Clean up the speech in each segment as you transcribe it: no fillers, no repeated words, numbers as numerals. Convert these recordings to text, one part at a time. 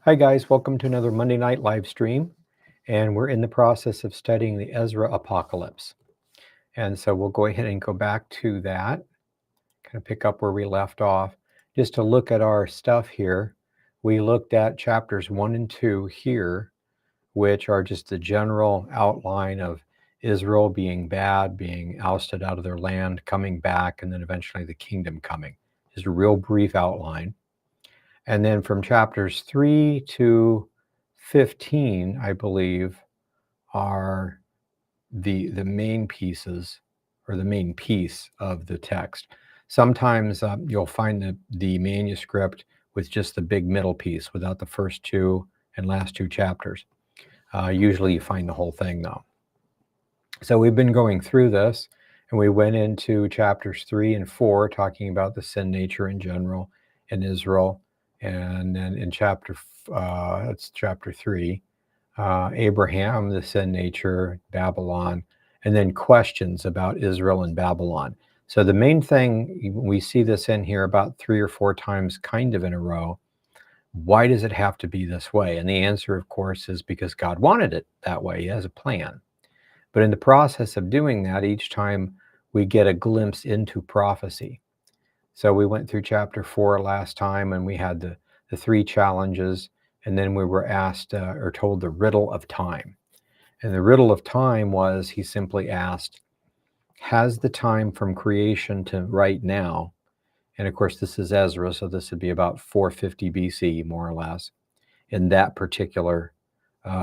Hi guys, welcome to another Monday night live stream. And we're in the process of studying the Ezra Apocalypse. And so we'll go ahead and go back to that, kind of pick up where we left off. Just to look at our stuff here, we looked at chapters 1 and 2 here, which are just the general outline of Israel being bad, being ousted out of their land, coming back, and then eventually the kingdom coming. Just a real brief outline. And then from chapters 3 to 15, I believe, are the main pieces or the main piece of the text. Sometimes you'll find the manuscript with just the big middle piece without the first two and last two chapters. Usually you find the whole thing though. So we've been going through this, and we went into chapters 3 and 4 talking about the sin nature in general in Israel. And then in that's chapter 3, Abraham, the sin nature, Babylon, and then questions about Israel and Babylon. So the main thing, we see this in here about 3 or 4 times kind of in a row. Why does it have to be this way? And the answer, of course, is because God wanted it that way. He has a plan. But in the process of doing that, each time we get a glimpse into prophecy. So we went through chapter 4 last time, and we had the 3 challenges, and then we were asked or told the riddle of time. And the riddle of time was, he simply asked, has the time from creation to right now, and of course this is Ezra, so this would be about 450 BC, more or less, in that particular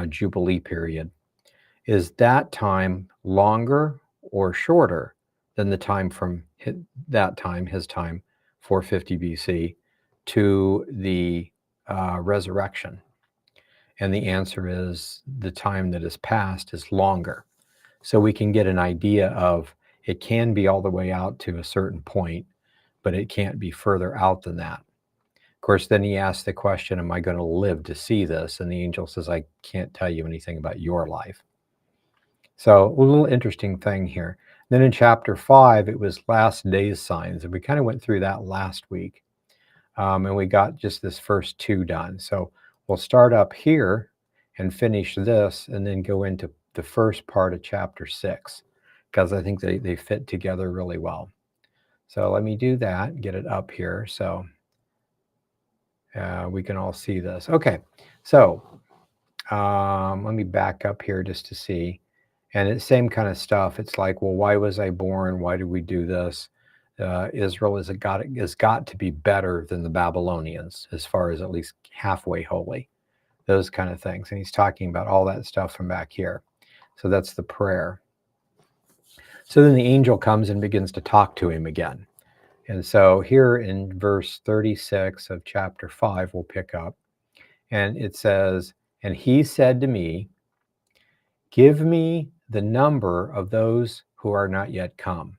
Jubilee period, is that time longer or shorter than the time from that time, his time, 450 BC, to the resurrection? And the answer is the time that is past is longer. So we can get an idea of it can be all the way out to a certain point, but it can't be further out than that. Of course, then he asks the question, am I going to live to see this? And the angel says, I can't tell you anything about your life. So a little interesting thing here. Then in chapter 5, it was last days signs. And we kind of went through that last week. And we got just this first 2 done. So we'll start up here and finish this and then go into the first part of chapter 6, because I think they fit together really well. So let me do that, get it up here so we can all see this. Okay, so let me back up here just to see. And it's same kind of stuff. It's like, well, why was I born? Why did we do this? Israel has got to be better than the Babylonians, as far as at least halfway holy, those kind of things. And he's talking about all that stuff from back here. So that's the prayer. So then the angel comes and begins to talk to him again. And so here in verse 36 of chapter 5, we'll pick up. And it says, and he said to me, give me the number of those who are not yet come.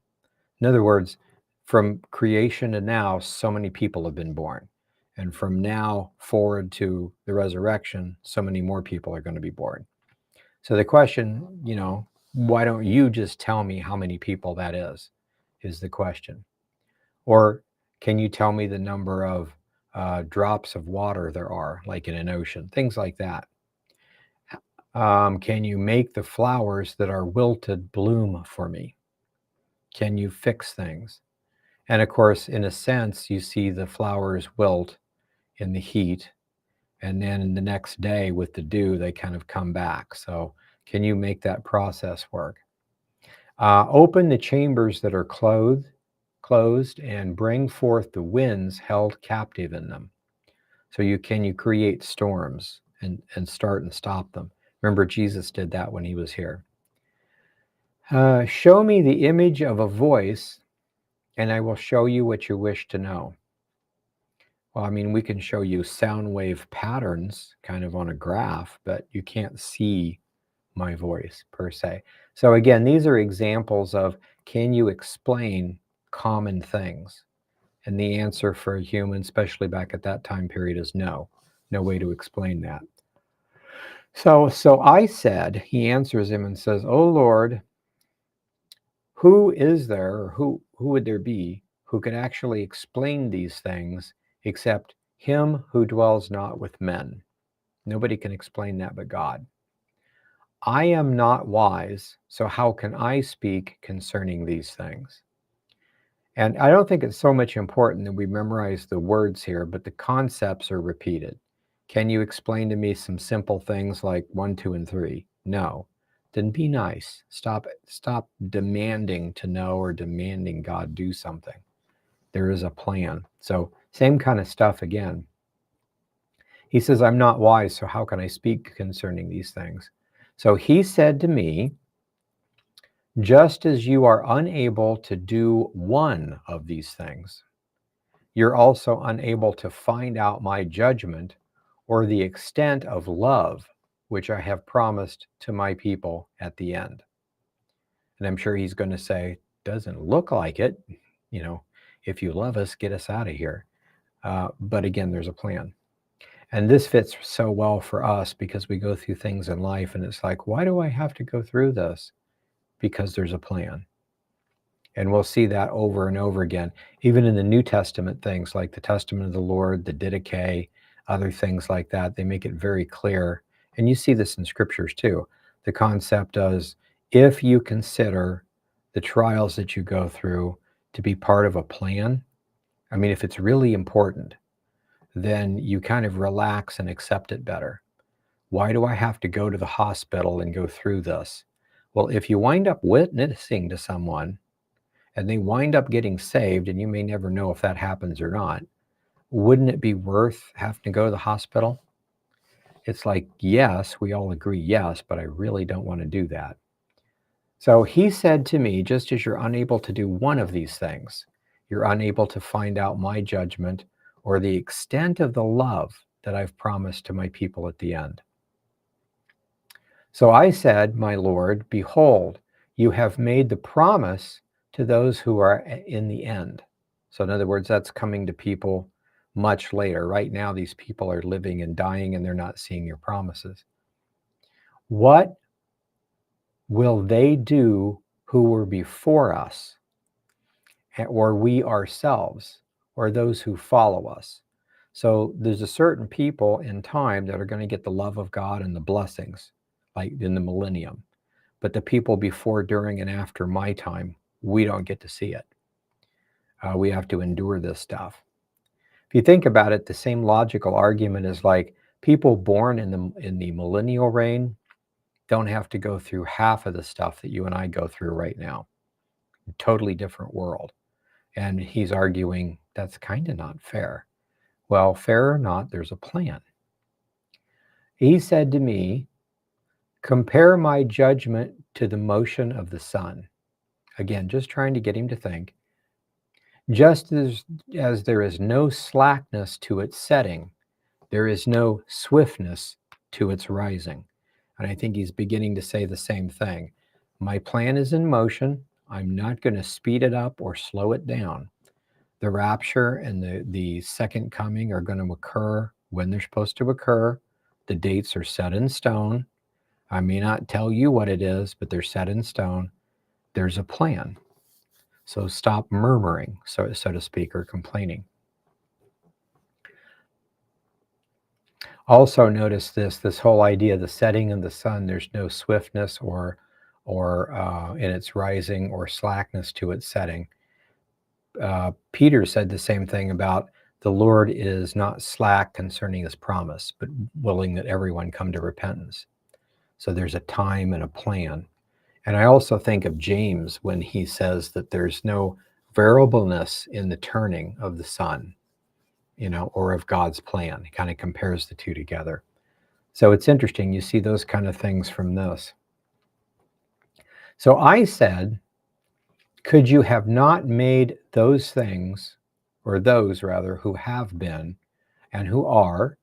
In other words, from creation to now, so many people have been born. And from now forward to the resurrection, so many more people are going to be born. So the question, why don't you just tell me how many people that is the question. Or can you tell me the number of drops of water there are, like in an ocean, things like that. Can you make the flowers that are wilted bloom for me? Can you fix things? And of course, in a sense, you see the flowers wilt in the heat, and then in the next day with the dew, they kind of come back. So can you make that process work? Open the chambers that are closed and bring forth the winds held captive in them. So can you create storms and start and stop them? Remember, Jesus did that when he was here. Show me the image of a voice, and I will show you what you wish to know. Well, I mean, we can show you sound wave patterns kind of on a graph, but you can't see my voice per se. So again, these are examples of, can you explain common things? And the answer for a human, especially back at that time period, is no. No way to explain that. So I said, he answers him and says, "O Lord, who is there, or who would there be, who could actually explain these things except him who dwells not with men?" Nobody can explain that but God. I am not wise, so how can I speak concerning these things? And I don't think it's so much important that we memorize the words here, but the concepts are repeated. Can you explain to me some simple things like 1, 2, and 3? No. Then be nice. Stop demanding to know or demanding God do something. There is a plan. So same kind of stuff again. He says, I'm not wise, so how can I speak concerning these things? So he said to me, just as you are unable to do one of these things, you're also unable to find out my judgment or the extent of love which I have promised to my people at the end. And I'm sure he's going to say, doesn't look like it. You know, if you love us, get us out of here. But again, there's a plan. And this fits so well for us because we go through things in life and it's like, why do I have to go through this? Because there's a plan. And we'll see that over and over again, even in the New Testament things like the Testament of the Lord, the Didache, other things like that. They make it very clear. And you see this in scriptures too. The concept is if you consider the trials that you go through to be part of a plan, I mean, if it's really important, then you kind of relax and accept it better. Why do I have to go to the hospital and go through this? Well, if you wind up witnessing to someone and they wind up getting saved, and you may never know if that happens or not, wouldn't it be worth having to go to the hospital? It's like, yes, we all agree, yes, but I really don't want to do that. So he said to me, just as you're unable to do one of these things, you're unable to find out my judgment or the extent of the love that I've promised to my people at the end. So I said, my Lord, behold, you have made the promise to those who are in the end. So in other words, that's coming to people much later. Right now, these people are living and dying and they're not seeing your promises. What will they do who were before us, or we ourselves, or those who follow us? So there's a certain people in time that are going to get the love of God and the blessings, like in the millennium. But the people before, during, and after my time, we don't get to see it. We have to endure this stuff. If you think about it, the same logical argument is like people born in the millennial reign don't have to go through half of the stuff that you and I go through right now. A totally different world. And he's arguing that's kind of not fair. Well, fair or not, there's a plan. He said to me, compare my judgment to the motion of the sun. Again, just trying to get him to think. Just as there is no slackness to its setting, there is no swiftness to its rising. And I think he's beginning to say the same thing. My plan is in motion. I'm not going to speed it up or slow it down. The rapture and the second coming are going to occur when they're supposed to occur. The dates are set in stone. I may not tell you what it is, but they're set in stone. There's a plan. So stop murmuring, so to speak, or complaining. Also notice this whole idea, the setting of the sun, there's no swiftness or in its rising or slackness to its setting. Peter said the same thing about the Lord is not slack concerning his promise, but willing that everyone come to repentance. So there's a time and a plan. And I also think of James when he says that there's no variableness in the turning of the sun, or of God's plan. He kind of compares the two together. So it's interesting. You see those kind of things from this. So I said, could you have not made those things, or those rather, who have been and who are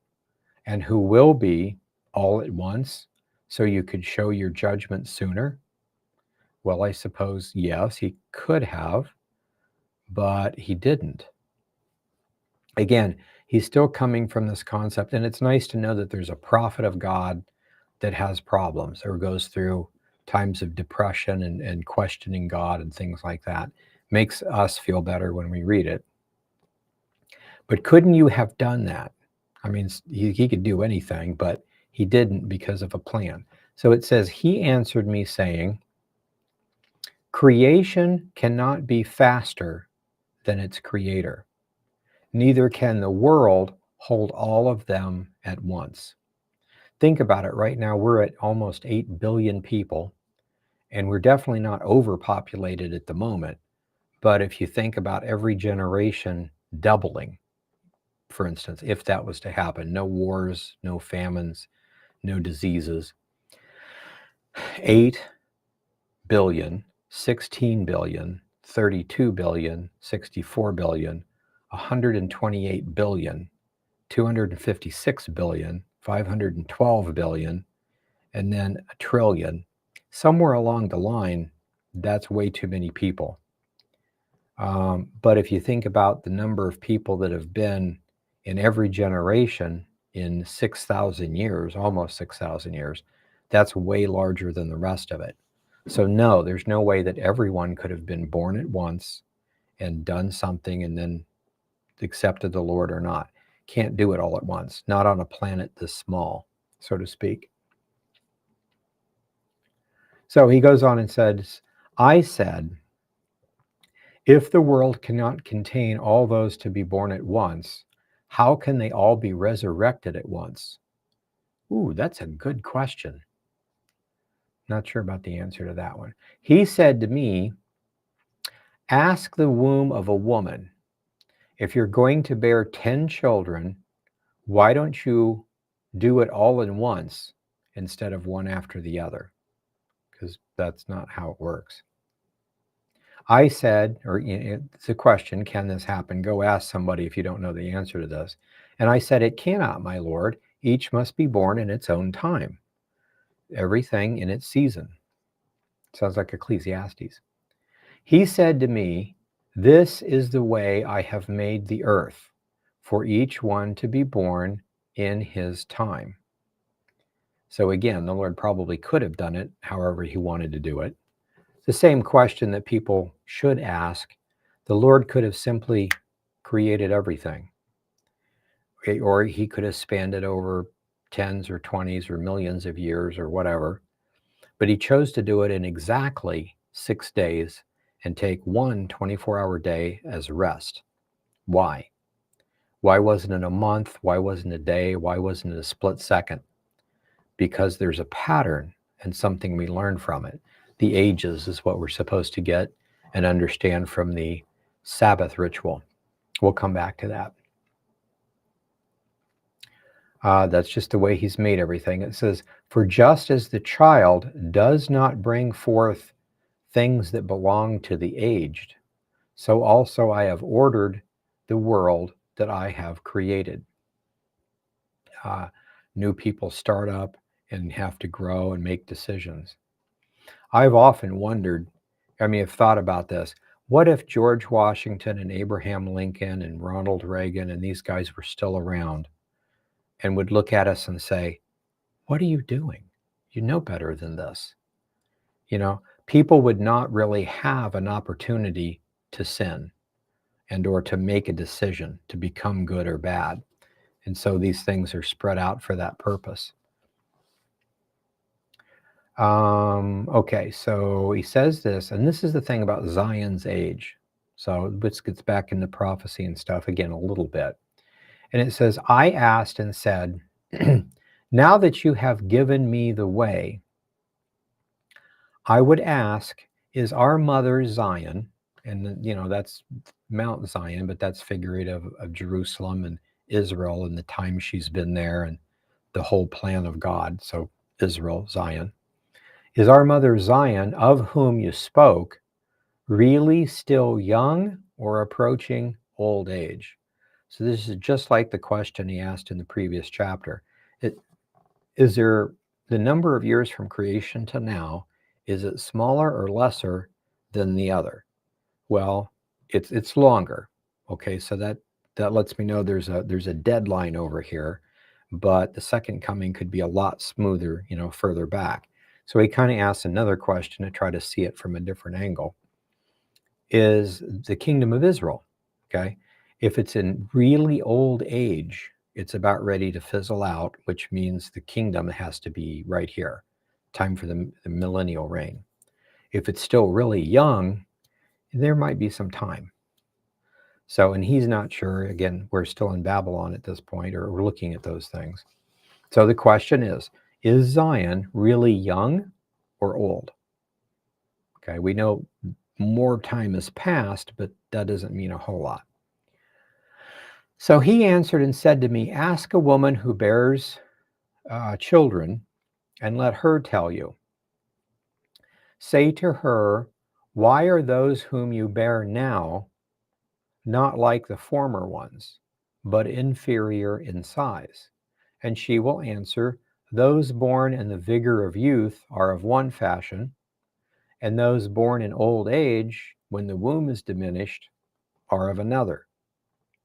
and who will be all at once, so you could show your judgment sooner? Well, I suppose, yes, he could have, but he didn't. Again, he's still coming from this concept, and it's nice to know that there's a prophet of God that has problems or goes through times of depression and questioning God and things like that. Makes us feel better when we read it. But couldn't you have done that? I mean, he could do anything, but He didn't because of a plan. So it says, he answered me saying, creation cannot be faster than its creator. Neither can the world hold all of them at once. Think about it. Right now, we're at almost 8 billion people, and we're definitely not overpopulated at the moment. But if you think about every generation doubling, for instance, if that was to happen, no wars, no famines, no diseases, 8 billion, 16 billion, 32 billion, 64 billion, 128 billion, 256 billion, 512 billion, and then a trillion. Somewhere along the line, that's way too many people. But if you think about the number of people that have been in every generation in 6,000 years, almost 6,000 years, that's way larger than the rest of it. So no, there's no way that everyone could have been born at once and done something and then accepted the Lord or not. Can't do it all at once, not on a planet this small, so to speak. So he goes on and says, I said, if the world cannot contain all those to be born at once, how can they all be resurrected at once? Ooh, that's a good question. Not sure about the answer to that one. He said to me, ask the womb of a woman, if you're going to bear 10 children, why don't you do it all in once instead of one after the other? Because that's not how it works. I said, or it's a question, can this happen? Go ask somebody if you don't know the answer to this. And I said, it cannot, my Lord. Each must be born in its own time. Everything in its season. Sounds like Ecclesiastes. He said to me, this is the way I have made the earth, for each one to be born in his time. So again, the Lord probably could have done it however he wanted to do it. The same question that people should ask. The Lord could have simply created everything, or he could have spanned it over tens or 20s or millions of years or whatever, but he chose to do it in exactly 6 days and take one 24-hour day as rest. Why? Why wasn't it a month? Why wasn't it a day? Why wasn't it a split second? Because there's a pattern and something we learn from it. The ages is what we're supposed to get and understand from the Sabbath ritual. We'll come back to that. That's just the way he's made everything. It says, for just as the child does not bring forth things that belong to the aged, so also I have ordered the world that I have created. New people start up and have to grow and make decisions. I've often wondered, I've thought about this. What if George Washington and Abraham Lincoln and Ronald Reagan and these guys were still around and would look at us and say, what are you doing? You know better than this. People would not really have an opportunity to sin and or to make a decision to become good or bad. And so these things are spread out for that purpose. Okay, so he says this, and this is the thing about Zion's age. So this gets back into prophecy and stuff again a little bit. And it says, I asked and said, now that you have given me the way, I would ask, is our mother Zion, and that's Mount Zion, but that's figurative of Jerusalem and Israel and the time she's been there and the whole plan of God. So Israel, Zion. Is our mother Zion, of whom you spoke, really still young or approaching old age? So this is just like the question he asked in the previous chapter. Is there the number of years from creation to now, is it smaller or lesser than the other? Well, it's longer. Okay, so that lets me know there's a deadline over here, but the second coming could be a lot smoother, further back. So he kind of asks another question to try to see it from a different angle. Is the kingdom of Israel, okay? If it's in really old age, it's about ready to fizzle out, which means the kingdom has to be right here. Time for the millennial reign. If it's still really young, there might be some time. So, and he's not sure. Again, we're still in Babylon at this point, or we're looking at those things. So the question is Zion really young or old? Okay, we know more time has passed, but that doesn't mean a whole lot. So he answered and said to me, ask a woman who bears children and let her tell you. Say to her, why are those whom you bear now not like the former ones, but inferior in size? And she will answer, those born in the vigor of youth are of one fashion, and those born in old age, when the womb is diminished, are of another.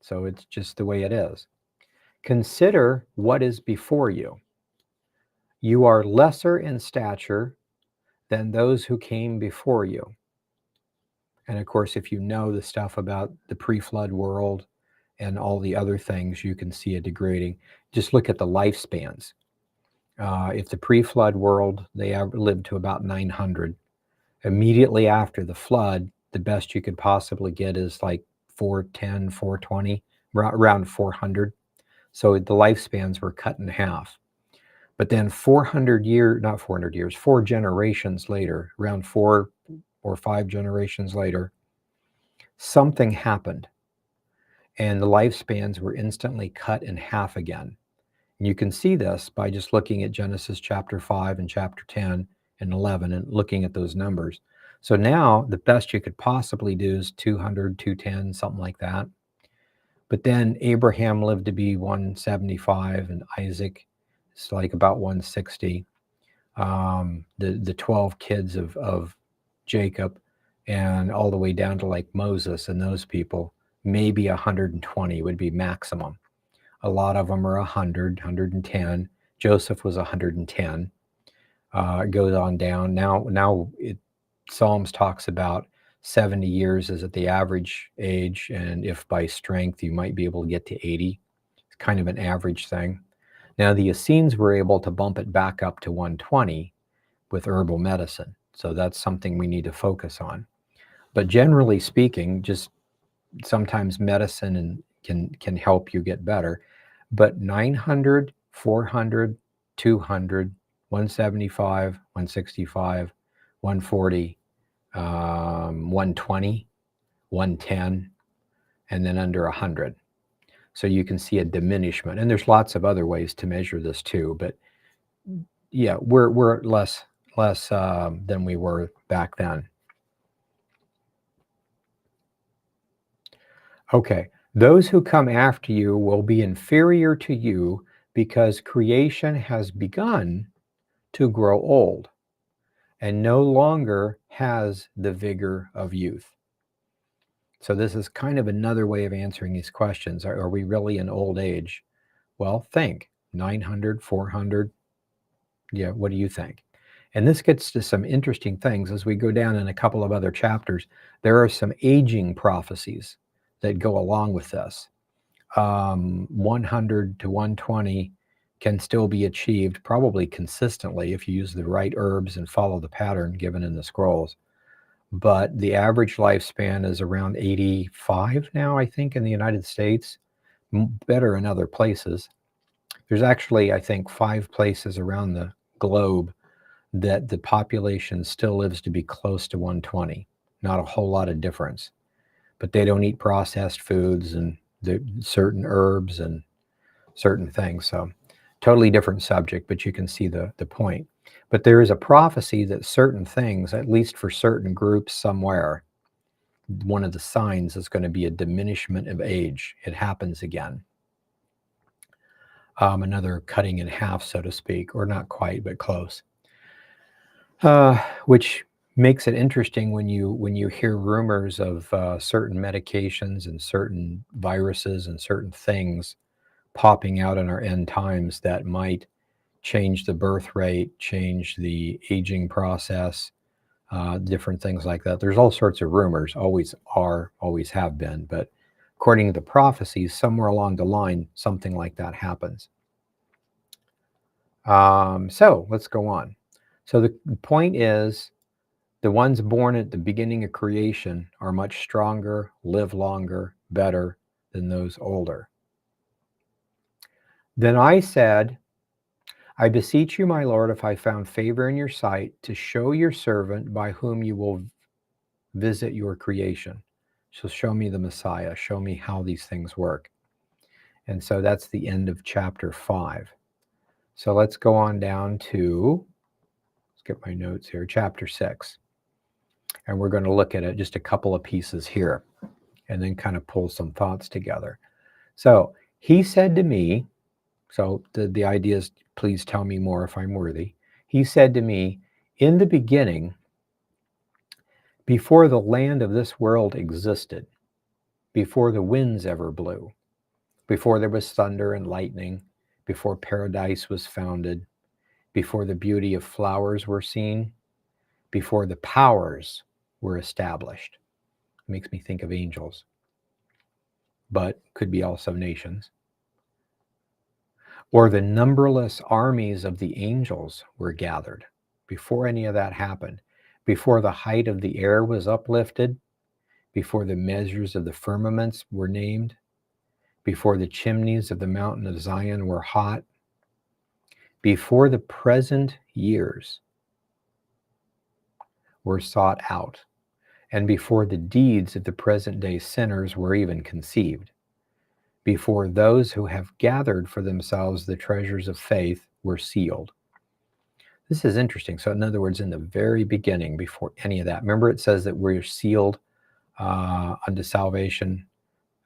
So it's just the way it is. Consider what is before you. You are lesser in stature than those who came before you. And of course, if you know the stuff about the pre-flood world and all the other things, you can see it degrading. Just look at the lifespans. If the pre-flood world, they lived to about 900. Immediately after the flood, the best you could possibly get is like 410, 420, around 400. So the lifespans were cut in half. But then 400 years, not 400 years, 4 generations later, around 4 or 5 generations later, something happened. And the lifespans were instantly cut in half again. And you can see this by just looking at Genesis chapter 5 and chapter 10 and 11 and looking at those numbers. So now the best you could possibly do is 200, 210, something like that. But then Abraham lived to be 175 and Isaac is like about 160. The 12 kids of Jacob and all the way down to like Moses and those people, maybe 120 would be maximum. A lot of them are 100, 110. Joseph was 110. It goes on down. Now Psalms talks about 70 years is at the average age, and if by strength you might be able to get to 80. It's kind of an average thing. Now the Essenes were able to bump it back up to 120 with herbal medicine. So that's something we need to focus on. But generally speaking, just sometimes medicine can help you get better. But 900, 400, 200, 175, 165, 140, 120, 110, and then under 100. So you can see a diminishment. And there's lots of other ways to measure this too. But yeah, we're less than we were back then. Okay, those who come after you will be inferior to you because creation has begun to grow old and no longer has the vigor of youth. So this is kind of another way of answering these questions. Are we really in old age? Well, think 900, 400. Yeah, what do you think? And this gets to some interesting things as we go down in a couple of other chapters. There are some aging prophecies that go along with this. 100 to 120 can still be achieved probably consistently if you use the right herbs and follow the pattern given in the scrolls. But the average lifespan is around 85 now, I think, in the United States, better in other places. There's actually, I think, 5 places around the globe that the population still lives to be close to 120. Not a whole lot of difference. But they don't eat processed foods and certain herbs and certain things. So totally different subject, but you can see the point. But there is a prophecy that certain things, at least for certain groups somewhere, one of the signs is going to be a diminishment of age. It happens again. Another cutting in half, so to speak, or not quite, but close. Which makes it interesting when you hear rumors of certain medications and certain viruses and certain things popping out in our end times that might change the birth rate, change the aging process, different things like that. There's all sorts of rumors, always are, always have been, but according to the prophecies, somewhere along the line, something like that happens. So let's go on. So the point is, the ones born at the beginning of creation are much stronger, live longer, better than those older. Then I said, I beseech you, my Lord, if I found favor in your sight, to show your servant by whom you will visit your creation. So show me the Messiah, show me how these things work. And so that's the end of chapter 5. So let's go on down to, let's get my notes here, chapter 6. And we're going to look at it, just a couple of pieces here, and then kind of pull some thoughts together. So he said to me, so the idea is, please tell me more if I'm worthy. He said to me, in the beginning, before the land of this world existed, before the winds ever blew, before there was thunder and lightning, before paradise was founded, before the beauty of flowers were seen, before the powers were established. It makes me think of angels, but could be also nations. Or the numberless armies of the angels were gathered. Before any of that happened, before the height of the air was uplifted, before the measures of the firmaments were named, before the chimneys of the mountain of Zion were hot, before the present years were sought out, and before the deeds of the present day sinners were even conceived, before those who have gathered for themselves the treasures of faith were sealed. This is interesting. So in other words, in the very beginning, before any of that, remember it says that we're sealed unto salvation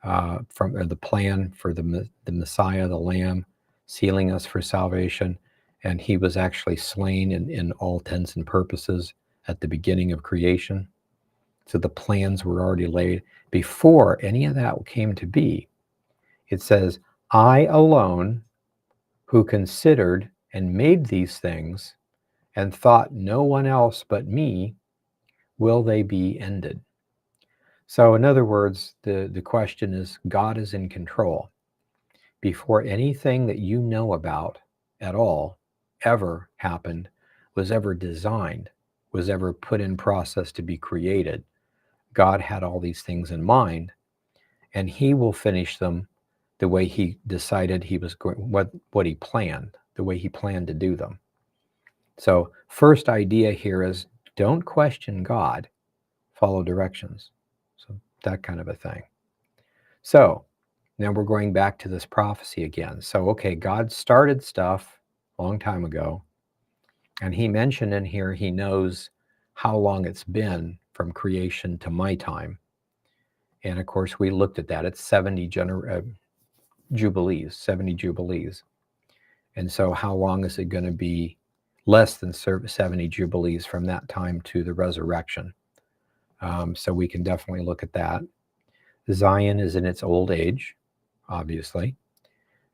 from the plan for the Messiah, the Lamb, sealing us for salvation. And he was actually slain in all intents and purposes at the beginning of creation. So the plans were already laid. Before any of that came to be, it says, I alone, who considered and made these things, and thought no one else but me, will they be ended? So in other words, the question is, God is in control. Before anything that you know about at all ever happened, was ever designed, was ever put in process to be created, God had all these things in mind, and he will finish them the way he decided he was going, what he planned, the way he planned to do them. So first idea here is, don't question God, follow directions. So that kind of a thing. So now we're going back to this prophecy again. So, okay, God started stuff a long time ago, and he mentioned in here he knows how long it's been from creation to my time. And of course, we looked at that. It's 70 jubilees, 70 jubilees. And so how long is it going to be? Less than 70 jubilees from that time to the resurrection. So we can definitely look at that. Zion is in its old age, obviously.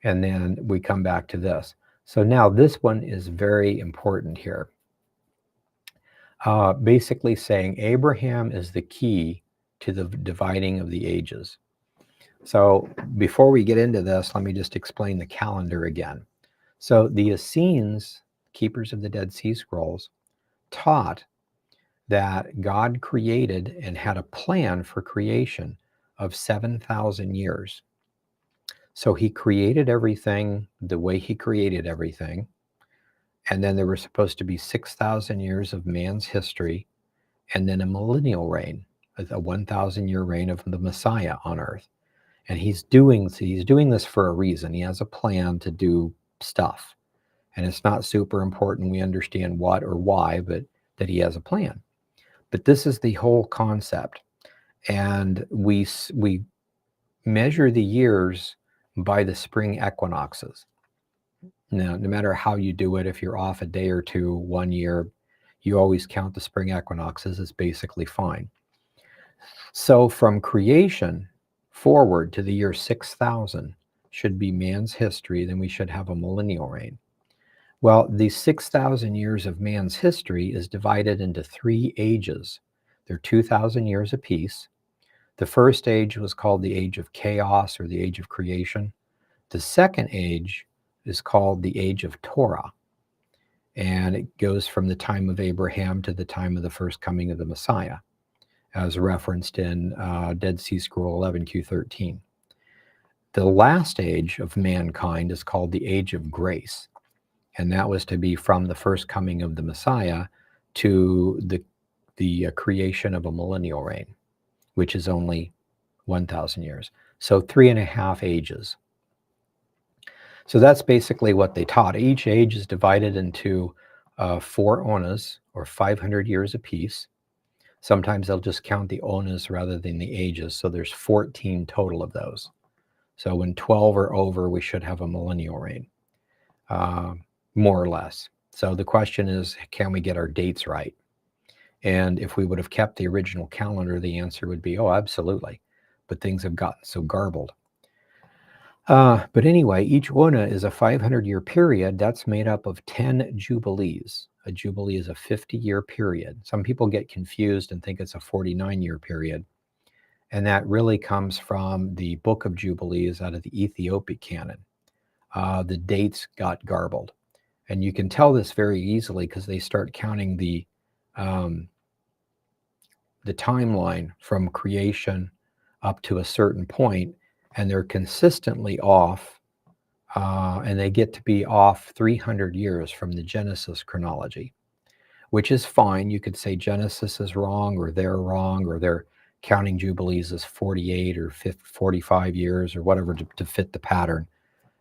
And then we come back to this. So now this one is very important here. Basically saying Abraham is the key to the dividing of the ages. So before we get into this, let me just explain the calendar again. So the Essenes, keepers of the Dead Sea Scrolls, taught that God created and had a plan for creation of 7,000 years. So he created everything the way he created everything. And then there were supposed to be 6,000 years of man's history, and then a millennial reign, a 1,000-year reign of the Messiah on earth. And he's doing this for a reason. He has a plan to do stuff. And it's not super important we understand what or why, but that he has a plan. But this is the whole concept. And we measure the years by the spring equinoxes. Now, no matter how you do it, if you're off a day or two, 1 year, you always count the spring equinoxes. It's basically fine. So from creation forward to the year 6,000 should be man's history. Then we should have a millennial reign. Well, the 6,000 years of man's history is divided into 3 ages. They're 2,000 years apiece. The first age was called the age of chaos or the age of creation. The second age is called the age of Torah, and it goes from the time of Abraham to the time of the first coming of the Messiah, as referenced in Dead Sea Scroll 11Q13. The last age of mankind is called the age of grace, and that was to be from the first coming of the Messiah to the creation of a millennial reign, which is only 1,000 years. So 3.5 ages. So that's basically what they taught. Each age is divided into 4 onas, or 500 years apiece. Sometimes they'll just count the onas rather than the ages. So there's 14 total of those. So when 12 are over, we should have a millennial reign, more or less. So the question is, can we get our dates right? And if we would have kept the original calendar, the answer would be, oh, absolutely. But things have gotten so garbled. But anyway, each ona is a 500-year period that's made up of 10 jubilees. A jubilee is a 50-year period. Some people get confused and think it's a 49-year period. And that really comes from the Book of Jubilees out of the Ethiopic canon. The dates got garbled. And you can tell this very easily because they start counting the timeline from creation up to a certain point, and they're consistently off, and they get to be off 300 years from the Genesis chronology, which is fine. You could say Genesis is wrong, or they're counting Jubilees as 48 or 45 years or whatever to fit the pattern.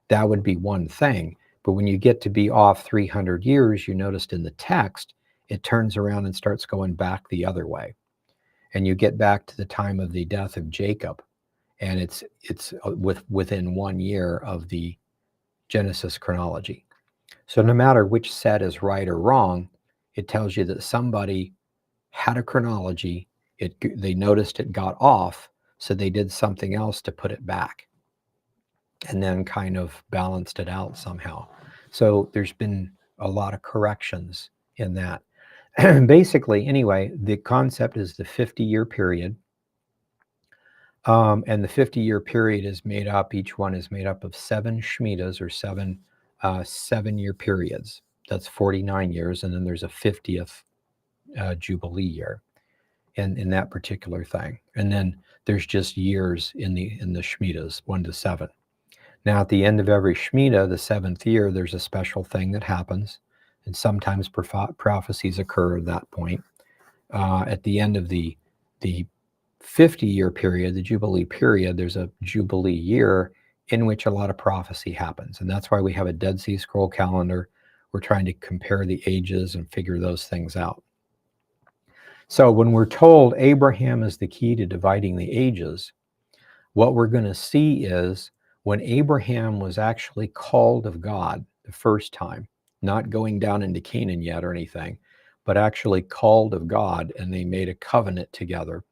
That would be one thing. But when you get to be off 300 years, you noticed in the text, it turns around and starts going back the other way. And you get back to the time of the death of Jacob, and it's within 1 year of the Genesis chronology. So no matter which set is right or wrong, it tells you that somebody had a chronology, they noticed it got off, so they did something else to put it back, and then kind of balanced it out somehow. So there's been a lot of corrections in that. Basically, anyway, the concept is the 50-year period. And the 50-year period is made up, each one is made up of 7 Shemitas, or 7 7-year periods. That's 49 years, and then there's a 50th Jubilee year in that particular thing. And then there's just years in the Shemitas, 1 to 7. Now, at the end of every Shemitah, the 7th year, there's a special thing that happens, and sometimes prophecies occur at that point. At the end of the 50-year period, the Jubilee period, there's a Jubilee year in which a lot of prophecy happens. And that's why we have a Dead Sea Scroll calendar. We're trying to compare the ages and figure those things out. So when we're told Abraham is the key to dividing the ages, what we're going to see is when Abraham was actually called of God the first time, not going down into Canaan yet or anything, but actually called of God, and they made a covenant together.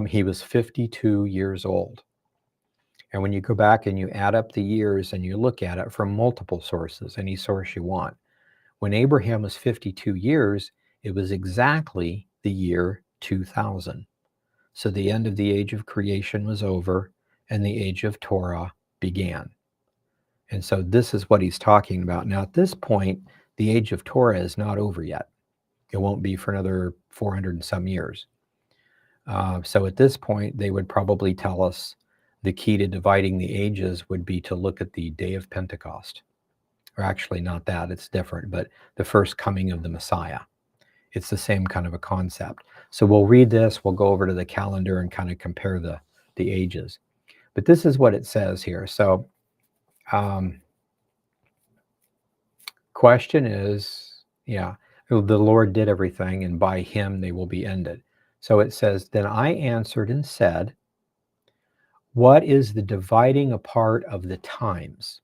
He was 52 years old. And when you go back and you add up the years and you look at it from multiple sources, any source you want, when Abraham was 52 years, it was exactly the year 2000. So the end of the age of creation was over, and the age of Torah began. And so this is what he's talking about. Now, at this point, the age of Torah is not over yet. It won't be for another 400 and some years. So at this point, they would probably tell us the key to dividing the ages would be to look at the day of Pentecost. Or actually not that, it's different, but the first coming of the Messiah. It's the same kind of a concept. So we'll read this, we'll go over to the calendar and kind of compare the ages. But this is what it says here. So question is, the Lord did everything, and by him they will be ended. So it says, then I answered and said, what is the dividing apart of the times?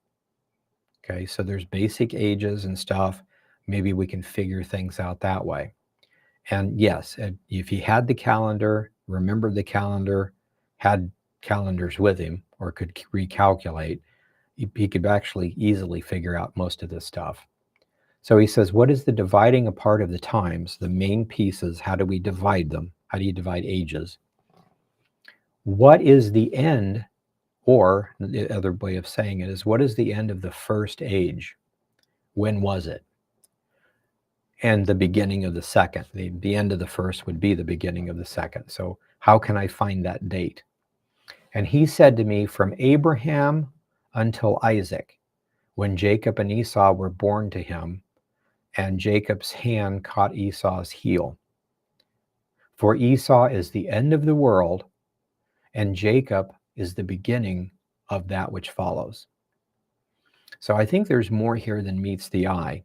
Okay, so there's basic ages and stuff. Maybe we can figure things out that way. And yes, if he had the calendar, remembered the calendar, had calendars with him, or could recalculate, he could actually easily figure out most of this stuff. So he says, what is the dividing apart of the times? The main pieces, how do we divide them? How do you divide ages? What is the end, or the other way of saying it is, what is the end of the first age? When was it? And the beginning of the second. The end of the first would be the beginning of the second. So how can I find that date? And he said to me, from Abraham until Isaac, when Jacob and Esau were born to him, and Jacob's hand caught Esau's heel. For Esau is the end of the world, and Jacob is the beginning of that which follows. So I think there's more here than meets the eye.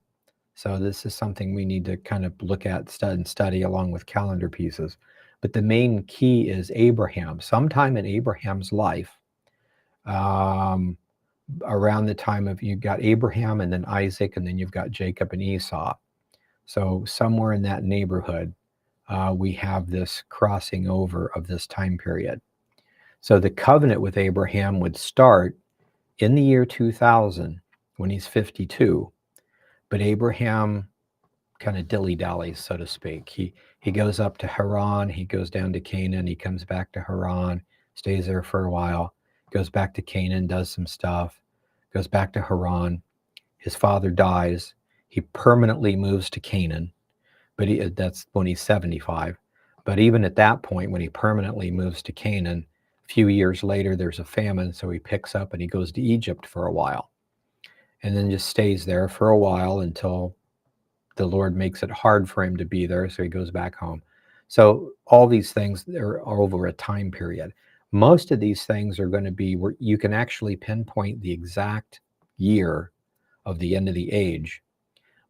So this is something we need to kind of look at, study along with calendar pieces. But the main key is Abraham. Sometime in Abraham's life, around the time of, you've got Abraham and then Isaac, and then you've got Jacob and Esau. So somewhere in that neighborhood, we have this crossing over of this time period. So the covenant with Abraham would start in the year 2000 when he's 52. But Abraham kind of dilly-dallies, so to speak. He goes up to Haran, he goes down to Canaan, he comes back to Haran, stays there for a while, goes back to Canaan, does some stuff, goes back to Haran. His father dies. He permanently moves to Canaan, but that's when he's 75. But even at that point, when he permanently moves to Canaan, a few years later, there's a famine, so he picks up and he goes to Egypt for a while, and then just stays there for a while until the Lord makes it hard for him to be there, so he goes back home. So all these things are over a time period. Most of these things are going to be where you can actually pinpoint the exact year of the end of the age,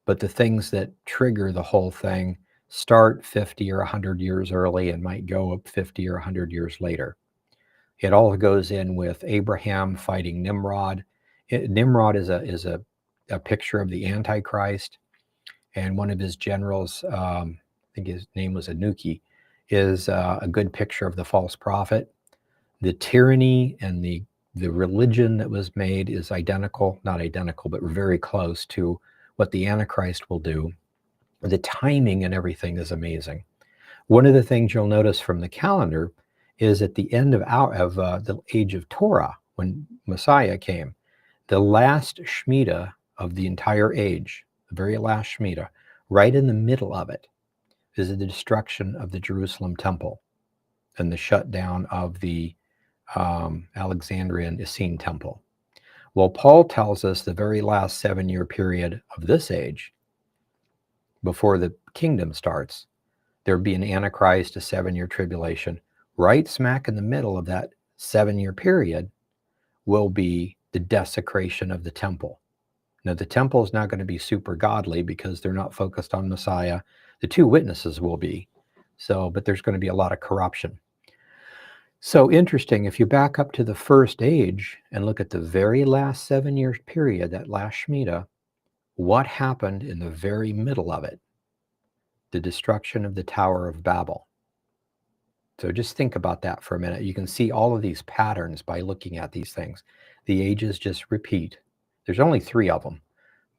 but the things that trigger the whole thing start 50 or 100 years early and might go up 50 or 100 years later. It all goes in with Abraham fighting Nimrod. Nimrod is a picture of the Antichrist, and one of his generals, I think his name was Anuki, is a good picture of the false prophet. The tyranny and the religion that was made is identical, not identical, but very close to what the Antichrist will do. The timing and everything is amazing. One of the things you'll notice from the calendar is at the end of the age of Torah, when Messiah came, the last Shemitah of the entire age, the very last Shemitah, right in the middle of it, is the destruction of the Jerusalem temple and the shutdown of the Alexandrian Essene temple. Well, Paul tells us the very last 7-year period of this age, before the kingdom starts, there'll be an Antichrist, a 7-year tribulation. Right smack in the middle of that 7-year period will be the desecration of the temple. Now, the temple is not going to be super godly because they're not focused on Messiah. The two witnesses will be. So, but there's going to be a lot of corruption. So interesting, if you back up to the first age and look at the very last 7-year period, that last Shemitah, what happened in the very middle of it? The destruction of the Tower of Babel. So just think about that for a minute. You can see all of these patterns by looking at these things. The ages just repeat. There's only 3 of them,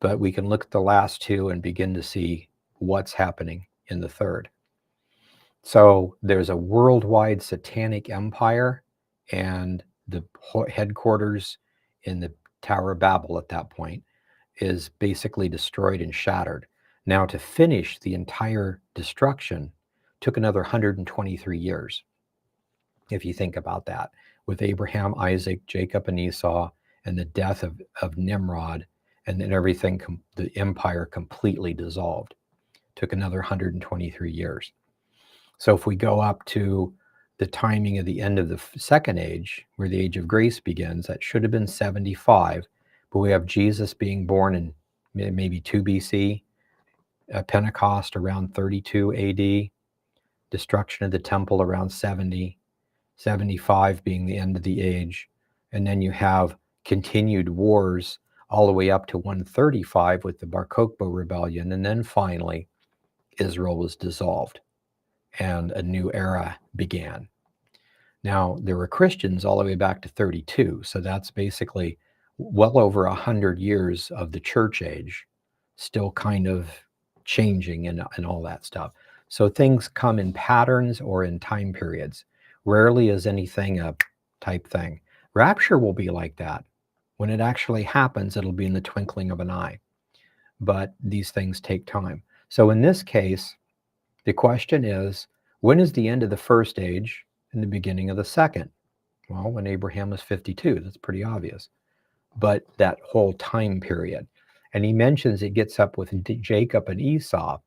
but we can look at the last 2 and begin to see what's happening in the third. So there's a worldwide satanic empire, and the headquarters in the Tower of Babel at that point is basically destroyed and shattered. Now, to finish the entire destruction took another 123 years. If you think about that, with Abraham, Isaac, Jacob, and Esau, and the death of Nimrod, and then everything, the empire completely dissolved. Took another 123 years. So if we go up to the timing of the end of the second age, where the age of grace begins, that should have been 75, but we have Jesus being born in maybe 2 BC, Pentecost around 32 AD, destruction of the temple around 70, 75 being the end of the age, and then you have continued wars all the way up to 135 with the Bar Kokhba rebellion, and then finally Israel was dissolved and a new era began. Now, there were Christians all the way back to 32, so that's basically well over 100 years of the church age, still kind of changing and all that stuff. So things come in patterns or in time periods. Rarely is anything a type thing. Rapture will be like that. When it actually happens, it'll be in the twinkling of an eye. But these things take time. So in this case, the question is, when is the end of the first age and the beginning of the second? Well, when Abraham was 52, that's pretty obvious. But that whole time period. And he mentions it gets up with Jacob and Esau.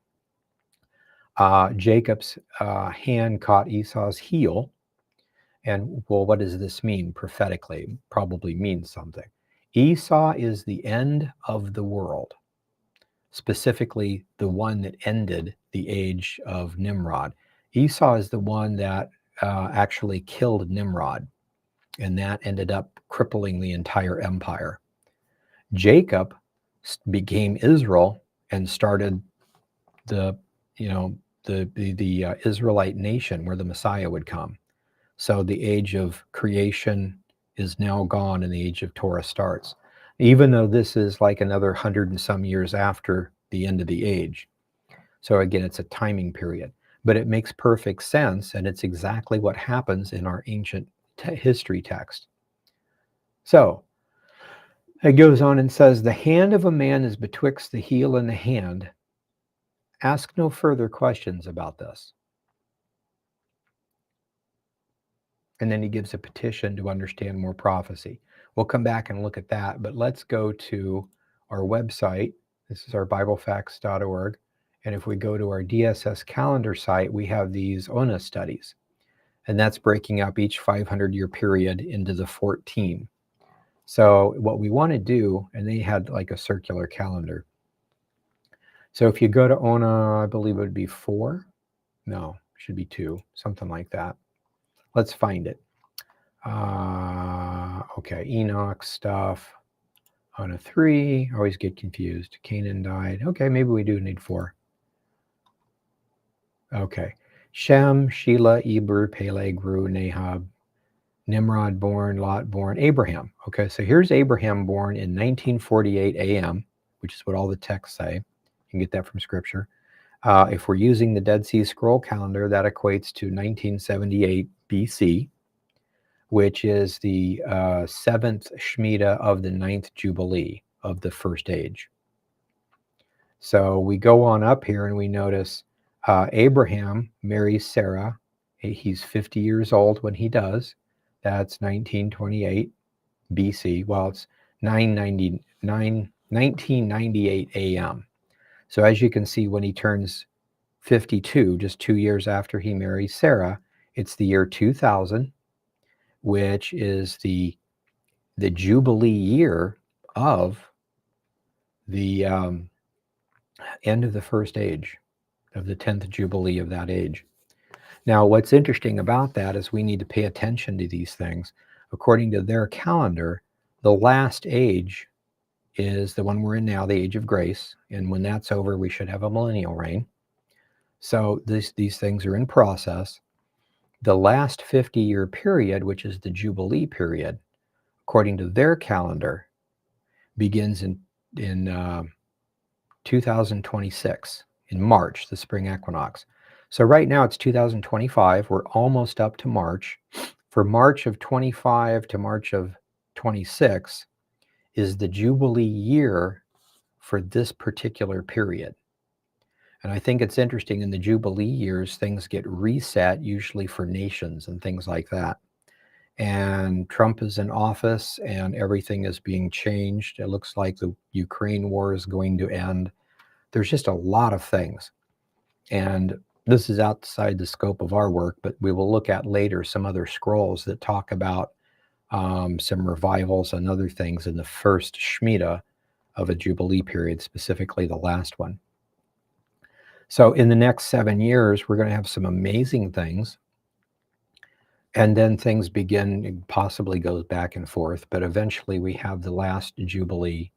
Jacob's hand caught Esau's heel. And well, what does this mean prophetically? Probably means something. Esau is the end of the world, specifically the one that ended the age of Nimrod. Esau is the one that actually killed Nimrod, and that ended up crippling the entire empire. Jacob became Israel and started the Israelite nation where the Messiah would come. So the age of creation is now gone and the age of Torah starts, even though this is like another 100 and some years after the end of the age. So again, it's a timing period, but it makes perfect sense, and it's exactly what happens in our ancient history text. So it goes on and says, the hand of a man is betwixt the heel and the hand. Ask no further questions about this. And then he gives a petition to understand more prophecy. We'll come back and look at that, but let's go to our website. This is our BibleFacts.org. And if we go to our DSS calendar site, we have these ONA studies. And that's breaking up each 500-year period into the 14. So what we want to do, and they had like a circular calendar. So if you go to ONA, I believe it would be 4. No, it should be 2, something like that. Let's find it. Okay, Enoch stuff. ONA 3, always get confused. Canaan died. Okay, maybe we do need 4. Okay. Shem, Shelah, Eber, Peleg, Ru, Nahab, Nimrod born, Lot born, Abraham. Okay, so here's Abraham born in 1948 AM, which is what all the texts say. You can get that from scripture. If we're using the Dead Sea Scroll calendar, that equates to 1978 BC, which is the 7th Shemitah of the 9th Jubilee of the first age. So we go on up here and we notice Abraham marries Sarah. He's 50 years old when he does. That's 1928 BC. Well, it's 1998 AM. So as you can see, when he turns 52, just 2 years after he marries Sarah, it's the year 2000, which is the Jubilee year of the end of the first age, of the 10th Jubilee of that age. Now, what's interesting about that is we need to pay attention to these things. According to their calendar, the last age is the one we're in now, the age of grace. And when that's over, we should have a millennial reign. So these things are in process. The last 50-year period, which is the Jubilee period, according to their calendar, begins in 2026, in March, the spring equinox. So right now it's 2025. We're almost up to March. For March of 25 to March of 26 is the Jubilee year for this particular period. And I think it's interesting, in the Jubilee years, things get reset, usually for nations and things like that. And Trump is in office and everything is being changed. It looks like the Ukraine war is going to end. There's just a lot of things. And this is outside the scope of our work, but we will look at later some other scrolls that talk about some revivals and other things in the first Shemitah of a Jubilee period, specifically the last one. So in the next 7 years, we're going to have some amazing things. And then things begin, it possibly goes back and forth, but eventually we have the last Jubilee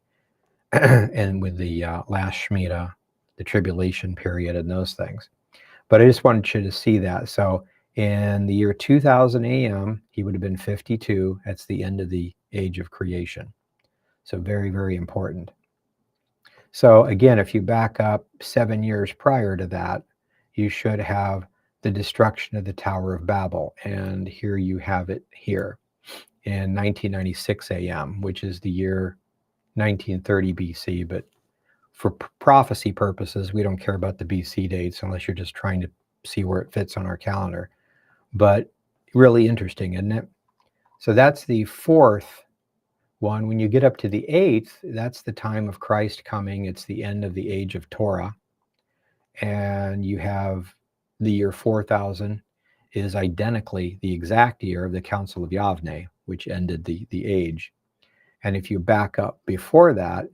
and with the last Shemitah, the tribulation period and those things. But I just wanted you to see that. So in the year 2000 AM, he would have been 52. That's the end of the age of creation. So very, very important. So again, if you back up 7 years prior to that, you should have the destruction of the Tower of Babel. And here you have it here in 1996 AM, which is the year 1930 BC. But for prophecy purposes, we don't care about the BC dates unless you're just trying to see where it fits on our calendar. But really interesting, isn't it? So that's the fourth one. When you get up to the eighth, that's the time of Christ coming. It's the end of the age of Torah. And you have the year 4000 is identically the exact year of the Council of Yavne, which ended the age. And if you back up before that,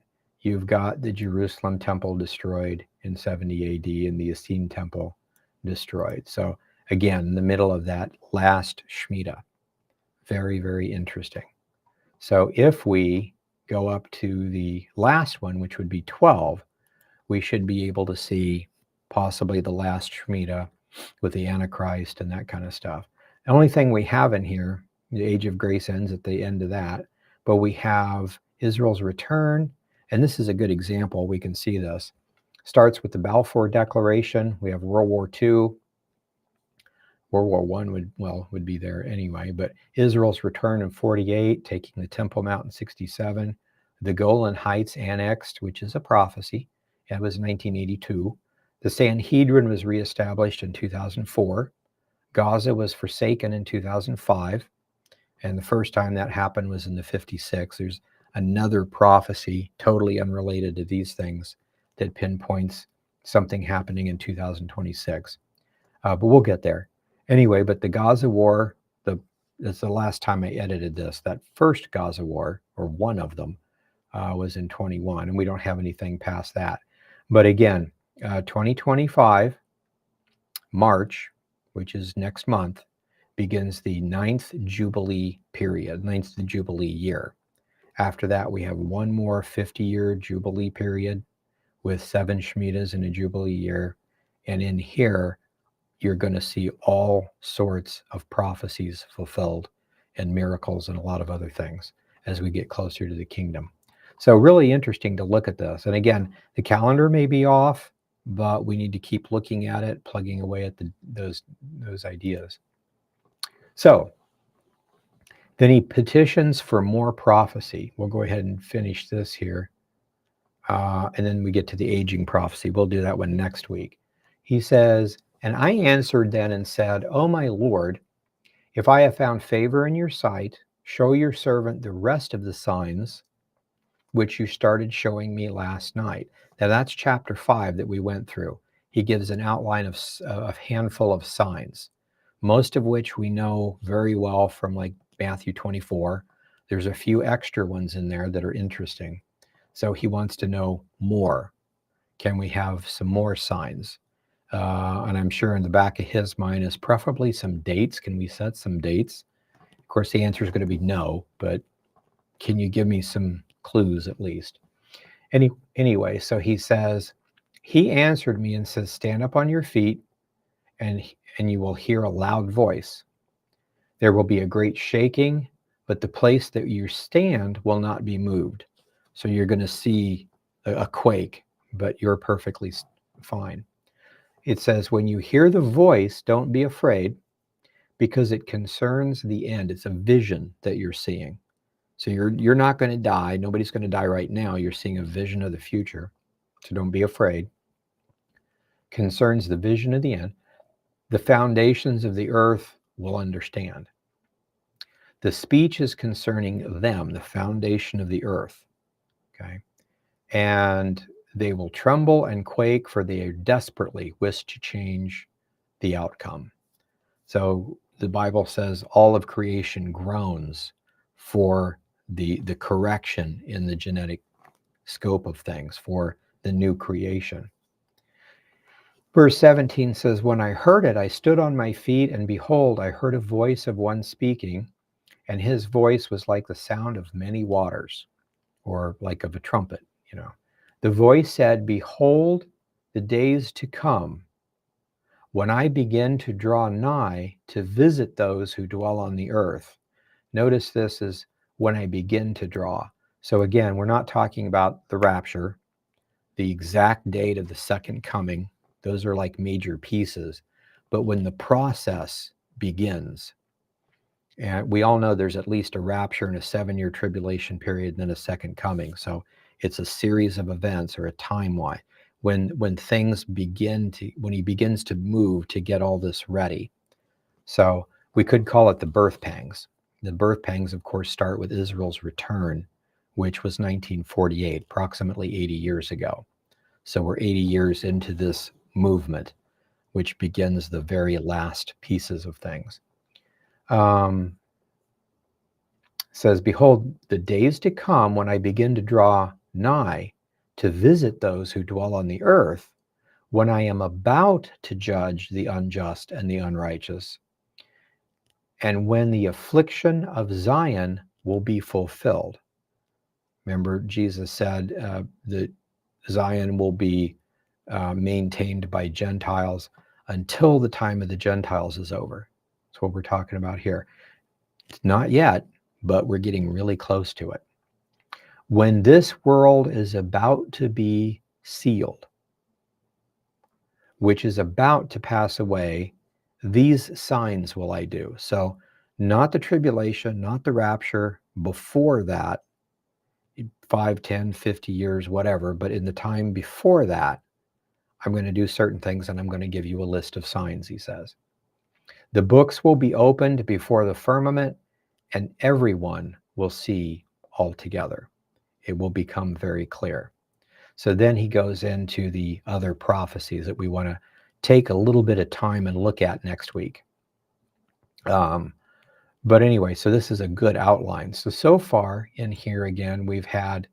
you've got the Jerusalem temple destroyed in 70 AD and the Essene temple destroyed. So again, in the middle of that last Shemitah. Very, very interesting. So if we go up to the last one, which would be 12, we should be able to see possibly the last Shemitah with the Antichrist and that kind of stuff. The only thing we have in here, the Age of Grace ends at the end of that, but we have Israel's return, and this is a good example. We can see this. Starts with the Balfour Declaration. We have World War II. World War I would be there anyway, but Israel's return in 48, taking the Temple Mount in 67, the Golan Heights annexed, which is a prophecy. That was 1982. The Sanhedrin was reestablished in 2004. Gaza was forsaken in 2005. And the first time that happened was in the 56. There's another prophecy totally unrelated to these things that pinpoints something happening in 2026. But we'll get there. Anyway, but the Gaza War, that's the last time I edited this. That first Gaza War, or one of them, was in 21, and we don't have anything past that. But again, 2025, March, which is next month, begins the 9th Jubilee period, 9th Jubilee year. After that, we have one more 50-year Jubilee period with 7 Shemitahs in a Jubilee year. And in here, you're going to see all sorts of prophecies fulfilled and miracles and a lot of other things as we get closer to the kingdom. So really interesting to look at this. And again, the calendar may be off, but we need to keep looking at it, plugging away at those ideas. So then he petitions for more prophecy. We'll go ahead and finish this here. And then we get to the aging prophecy. We'll do that one next week. He says, "And I answered then and said, O my Lord, if I have found favor in your sight, show your servant the rest of the signs which you started showing me last night." Now that's chapter 5 that we went through. He gives an outline of a handful of signs, most of which we know very well from like Matthew 24. There's a few extra ones in there that are interesting. So he wants to know more. Can we have some more signs? And I'm sure in the back of his mind is preferably some dates. Can we set some dates? Of course, the answer is going to be no, but can you give me some clues at least? Anyway, so he says, he answered me and says, stand up on your feet and you will hear a loud voice. There will be a great shaking, but the place that you stand will not be moved. So you're going to see a quake, but you're perfectly fine. It says, when you hear the voice, don't be afraid, because it concerns the end. It's a vision that you're seeing. So you're not going to die. Nobody's going to die right now. You're seeing a vision of the future. So don't be afraid. Concerns the vision of the end. The foundations of the earth will understand. The speech is concerning them, the foundation of the earth. Okay. And they will tremble and quake, for they desperately wish to change the outcome. So the Bible says all of creation groans for the correction in the genetic scope of things, for the new creation. Verse 17 says, when I heard it, I stood on my feet, and behold, I heard a voice of one speaking, and his voice was like the sound of many waters, or like of a trumpet, you know. The voice said, behold, the days to come, when I begin to draw nigh to visit those who dwell on the earth. Notice this is when I begin to draw. So again, we're not talking about the rapture, the exact date of the second coming. Those are like major pieces. but when the process begins, and we all know there's at least a rapture and a 7-year tribulation period and then a second coming. So it's a series of events or a timeline. When things begin to, when he begins to move to get all this ready. So we could call it the birth pangs. The birth pangs, of course, start with Israel's return, which was 1948, approximately 80 years ago. So we're 80 years into this movement, which begins the very last pieces of things. Says, behold, the days to come when I begin to draw nigh to visit those who dwell on the earth, when I am about to judge the unjust and the unrighteous, and when the affliction of Zion will be fulfilled. Remember, Jesus said that Zion will be maintained by Gentiles until the time of the Gentiles is over. That's what we're talking about here. It's not yet, but we're getting really close to it. When this world is about to be sealed, which is about to pass away, these signs will I do. So not the tribulation, not the rapture, before that, 5, 10, 50 years, whatever, but in the time before that, I'm going to do certain things and I'm going to give you a list of signs, he says. The books will be opened before the firmament and everyone will see all together. It will become very clear. So then he goes into the other prophecies that we want to take a little bit of time and look at next week. But anyway, so this is a good outline. So far in here, again, we've had,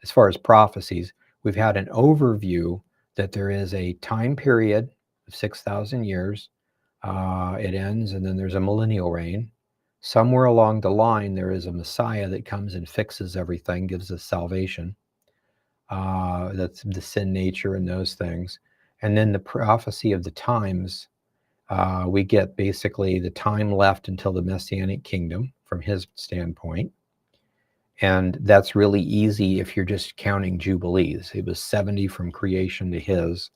as far as prophecies, we've had an overview that there is a time period of 6,000 years. It ends, and then there's a millennial reign. Somewhere along the line, there is a Messiah that comes and fixes everything, gives us salvation. That's the sin nature and those things. And then the prophecy of the times, we get basically the time left until the Messianic kingdom from his standpoint. And that's really easy if you're just counting Jubilees. It was 70 from creation to his.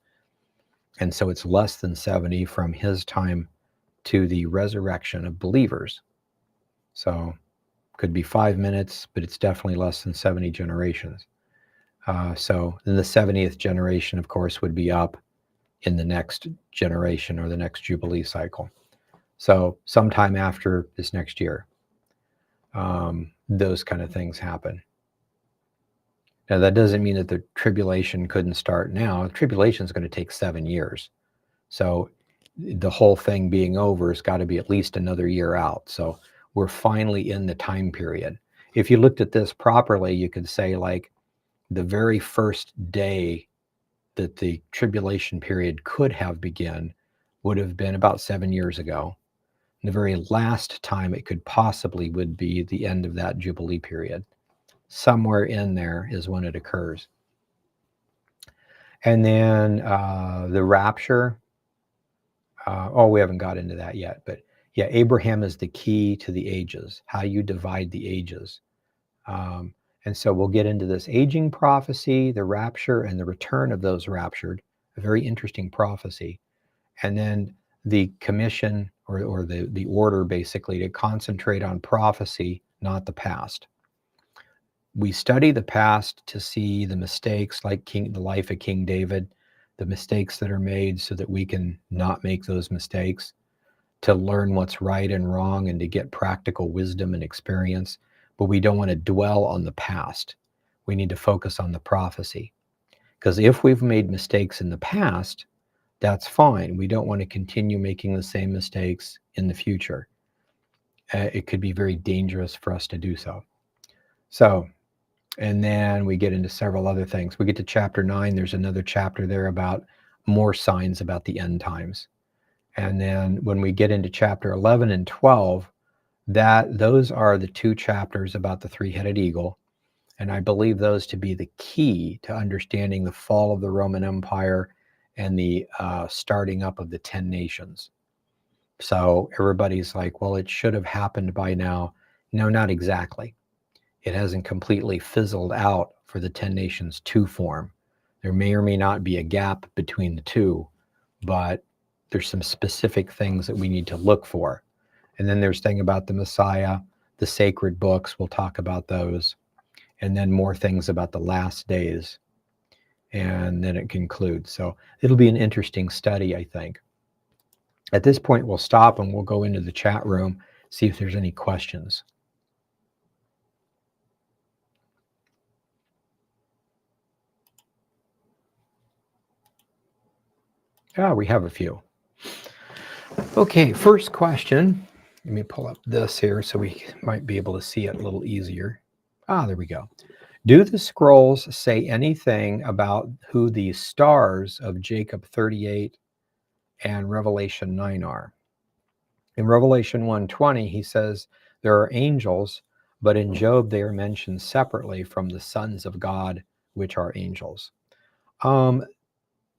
And so it's less than 70 from his time to the resurrection of believers. So could be 5 minutes, but it's definitely less than 70 generations. So then the 70th generation, of course, would be up in the next generation or the next Jubilee cycle. So sometime after this next year, those kind of things happen. Now, that doesn't mean that the tribulation couldn't start now. Tribulation is going to take 7 years. So the whole thing being over has got to be at least another year out. So we're finally in the time period. If you looked at this properly, you could say like the very first day that the tribulation period could have begun would have been about 7 years ago. And the very last time it could possibly would be the end of that Jubilee period. Somewhere in there is when it occurs. And then the rapture. We haven't got into that yet, but yeah, Abraham is the key to the ages, how you divide the ages. And so we'll get into this aging prophecy, the rapture, and the return of those raptured, a very interesting prophecy. And then the commission or the order basically to concentrate on prophecy, not the past. We study the past to see the mistakes, like the life of King David, the mistakes that are made so that we can not make those mistakes, to learn what's right and wrong and to get practical wisdom and experience. But we don't want to dwell on the past. We need to focus on the prophecy. Because if we've made mistakes in the past, that's fine. We don't want to continue making the same mistakes in the future. It could be very dangerous for us to do so. So, and then we get into several other things. We get to chapter 9. There's another chapter there about more signs about the end times. And then when we get into chapter 11 and 12, those are the 2 chapters about the 3-headed eagle. And I believe those to be the key to understanding the fall of the Roman Empire and the starting up of the 10 nations. So everybody's like, well, it should have happened by now. No, not exactly. It hasn't completely fizzled out for the 10 nations to form. There may or may not be a gap between the two, but there's some specific things that we need to look for. And then there's thing about the Messiah, the sacred books, we'll talk about those, and then more things about the last days. And then it concludes. So it'll be an interesting study, I think. At this point, we'll stop and we'll go into the chat room, see if there's any questions. We have a few. Okay, first question. Let me pull up this here so we might be able to see it a little easier. There we go. Do the scrolls say anything about who the stars of Jacob 38 and Revelation 9 are? In Revelation 1:20, he says there are angels, but in Job they are mentioned separately from the sons of God, which are angels.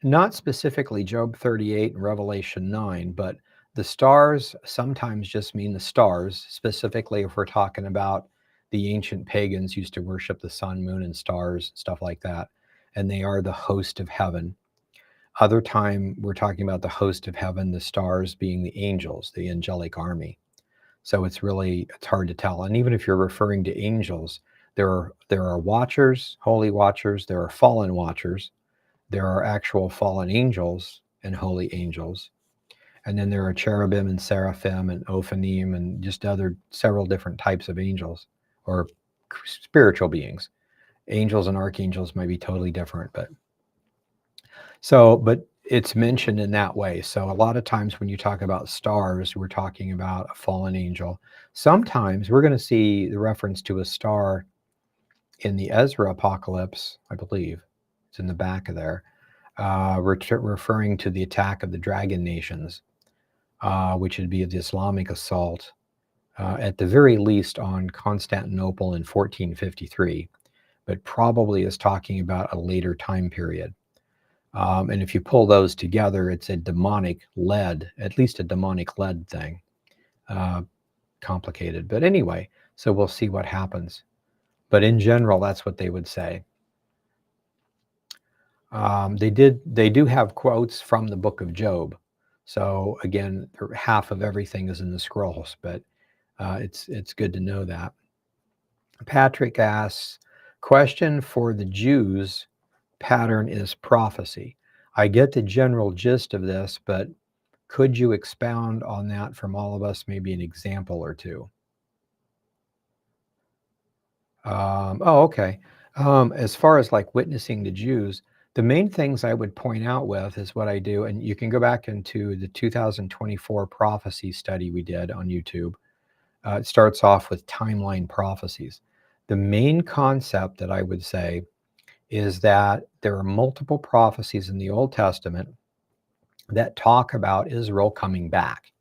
Not specifically Job 38 and Revelation 9, but the stars sometimes just mean the stars, specifically if we're talking about the ancient pagans used to worship the sun, moon, and stars, stuff like that, and they are the host of heaven. Other time, we're talking about the host of heaven, the stars being the angels, the angelic army. So it's hard to tell. And even if you're referring to angels, there are watchers, holy watchers, there are fallen watchers, there are actual fallen angels and holy angels. And then there are cherubim and seraphim and ophanim and just several different types of angels or spiritual beings. Angels and archangels might be totally different, but it's mentioned in that way. So a lot of times when you talk about stars, we're talking about a fallen angel. Sometimes we're going to see the reference to a star in the Ezra Apocalypse, I believe. It's in the back of there. Referring to the attack of the dragon nations, which would be the Islamic assault, at the very least on Constantinople in 1453, but probably is talking about a later time period. And if you pull those together, it's a demonic-led, at least a demonic-led thing. Complicated. But anyway, so we'll see what happens. But in general, that's what they would say. They do have quotes from the book of Job. So again, half of everything is in the scrolls, but it's good to know that. Patrick asks, question for the Jews, pattern is prophecy. I get the general gist of this, but could you expound on that from all of us, maybe an example or two? Okay. As far as like witnessing to Jews, the main things I would point out with is what I do, and you can go back into the 2024 prophecy study we did on YouTube. It starts off with timeline prophecies. The main concept that I would say is that there are multiple prophecies in the Old Testament that talk about Israel coming back.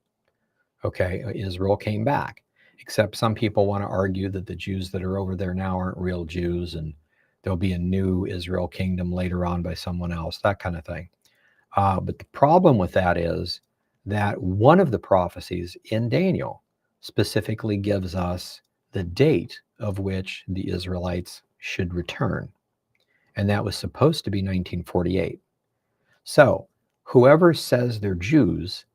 Okay, Israel came back, except some people want to argue that the Jews that are over there now aren't real Jews and there'll be a new Israel kingdom later on by someone else, that kind of thing. But the problem with that is that one of the prophecies in Daniel specifically gives us the date of which the Israelites should return. And that was supposed to be 1948. So whoever says they're Jews,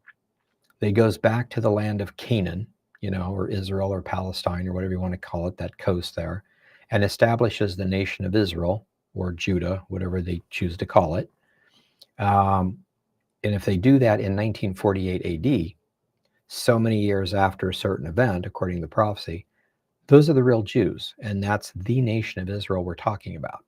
they goes back to the land of Canaan, or Israel or Palestine or whatever you want to call it, that coast there, and establishes the nation of Israel or Judah, whatever they choose to call it. And if they do that in 1948 AD, so many years after a certain event, according to the prophecy, those are the real Jews, and that's the nation of Israel we're talking about.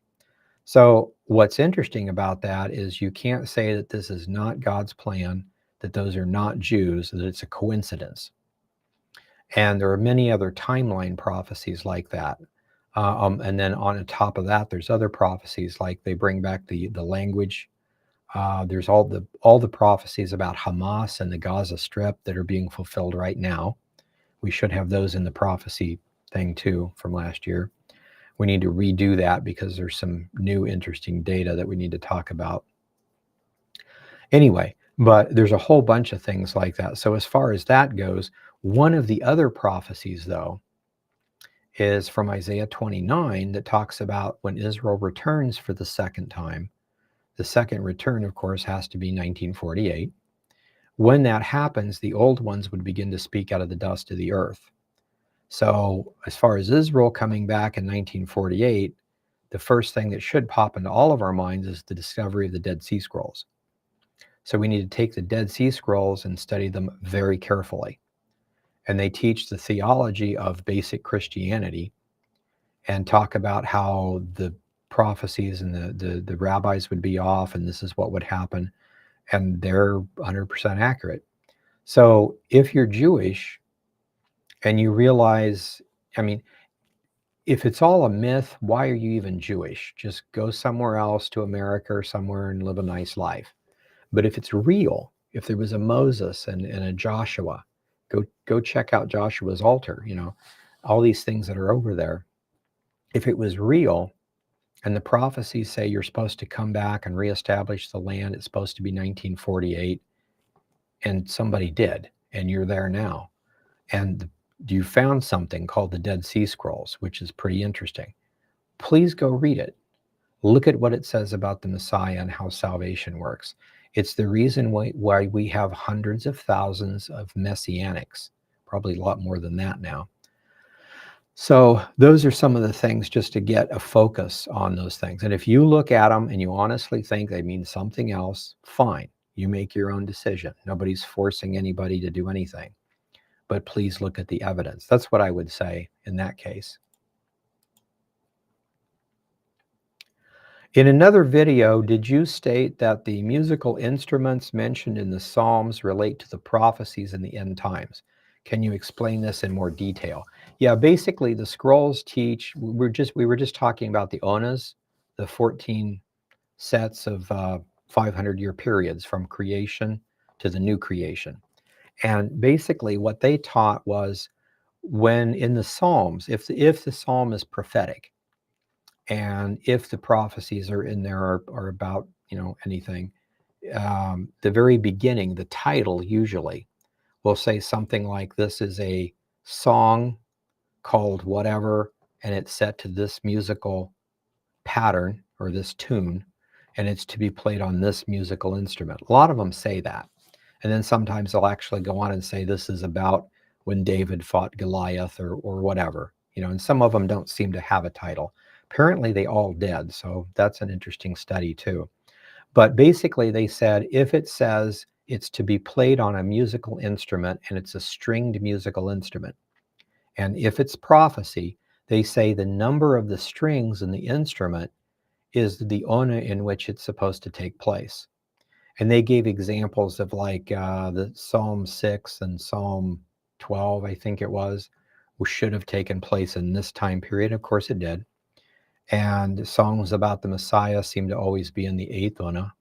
So what's interesting about that is you can't say that this is not God's plan, that those are not Jews, that it's a coincidence. And there are many other timeline prophecies like that. And then on top of that, there's other prophecies like they bring back the language. There's all the prophecies about Hamas and the Gaza Strip that are being fulfilled right now. We should have those in the prophecy thing too from last year. We need to redo that because there's some new interesting data that we need to talk about. Anyway, but there's a whole bunch of things like that. So as far as that goes, one of the other prophecies, though, is from Isaiah 29 that talks about when Israel returns for the second time. The second return, of course, has to be 1948. When that happens, the old ones would begin to speak out of the dust of the earth. So as far as Israel coming back in 1948, the first thing that should pop into all of our minds is the discovery of the Dead Sea Scrolls. So we need to take the Dead Sea Scrolls and study them very carefully. And they teach the theology of basic Christianity and talk about how the prophecies and the rabbis would be off and this is what would happen. And they're 100% accurate. So if you're Jewish and you realize, I mean, if it's all a myth, why are you even Jewish? Just go somewhere else to America or somewhere and live a nice life. But if it's real, if there was a Moses and a Joshua, go check out Joshua's altar, all these things that are over there. If it was real and the prophecies say you're supposed to come back and reestablish the land, it's supposed to be 1948, and somebody did, and you're there now. And you found something called the Dead Sea Scrolls, which is pretty interesting. Please go read it. Look at what it says about the Messiah and how salvation works. It's the reason why we have hundreds of thousands of messianics, probably a lot more than that now. So those are some of the things just to get a focus on those things. And if you look at them and you honestly think they mean something else, fine. You make your own decision. Nobody's forcing anybody to do anything. But please look at the evidence. That's what I would say in that case. In another video, did you state that the musical instruments mentioned in the Psalms relate to the prophecies in the end times? Can you explain this in more detail? Yeah, basically the scrolls teach, we were just talking about the Onas, the 14 sets of 500-year periods from creation to the new creation. And basically what they taught was when in the Psalms, if the Psalm is prophetic, and if the prophecies are in there are about anything, the very beginning, the title usually will say something like, this is a song called whatever, and it's set to this musical pattern or this tune, and it's to be played on this musical instrument. A lot of them say that. And then sometimes they'll actually go on and say this is about when David fought Goliath or whatever, and some of them don't seem to have a title. Apparently they all did, so that's an interesting study too. But basically they said if it says it's to be played on a musical instrument and it's a stringed musical instrument, and if it's prophecy, they say the number of the strings in the instrument is the ona in which it's supposed to take place. And they gave examples of like the Psalm 6 and Psalm 12, I think it was, which should have taken place in this time period. Of course it did. And songs about the Messiah seem to always be in the eighth ona,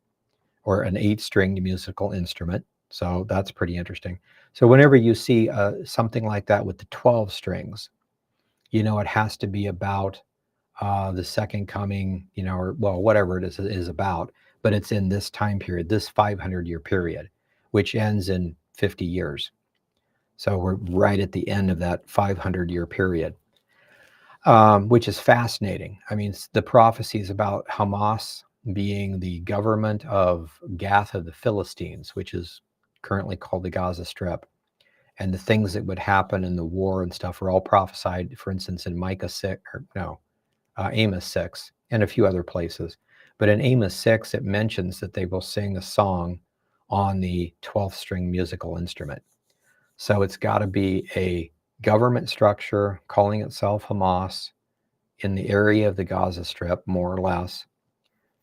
or an 8-stringed musical instrument. So that's pretty interesting. So whenever you see something like that with the 12 strings, it has to be about the second coming, or whatever it is about, but it's in this time period, this 500-year period, which ends in 50 years. So we're right at the end of that 500-year period, which is fascinating. I mean, the prophecies about Hamas being the government of Gath of the Philistines, which is currently called the Gaza Strip, and the things that would happen in the war and stuff are all prophesied, for instance, in Amos 6 and a few other places. But in Amos 6, it mentions that they will sing a song on the 12th string musical instrument. So it's got to be a government structure calling itself Hamas in the area of the Gaza Strip, more or less.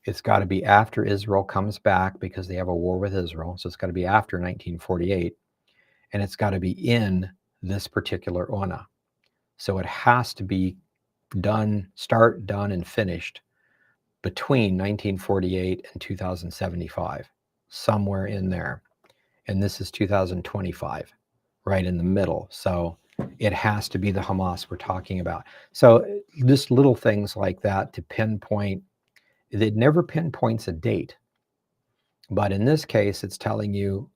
It's got to be after Israel comes back because they have a war with Israel. So it's got to be after 1948. And it's got to be in this particular ona. So it has to be done and finished between 1948 and 2075, somewhere in there. And this is 2025, right in the middle. So it has to be the Hamas we're talking about. So just little things like that to pinpoint. It never pinpoints a date. But in this case, it's telling you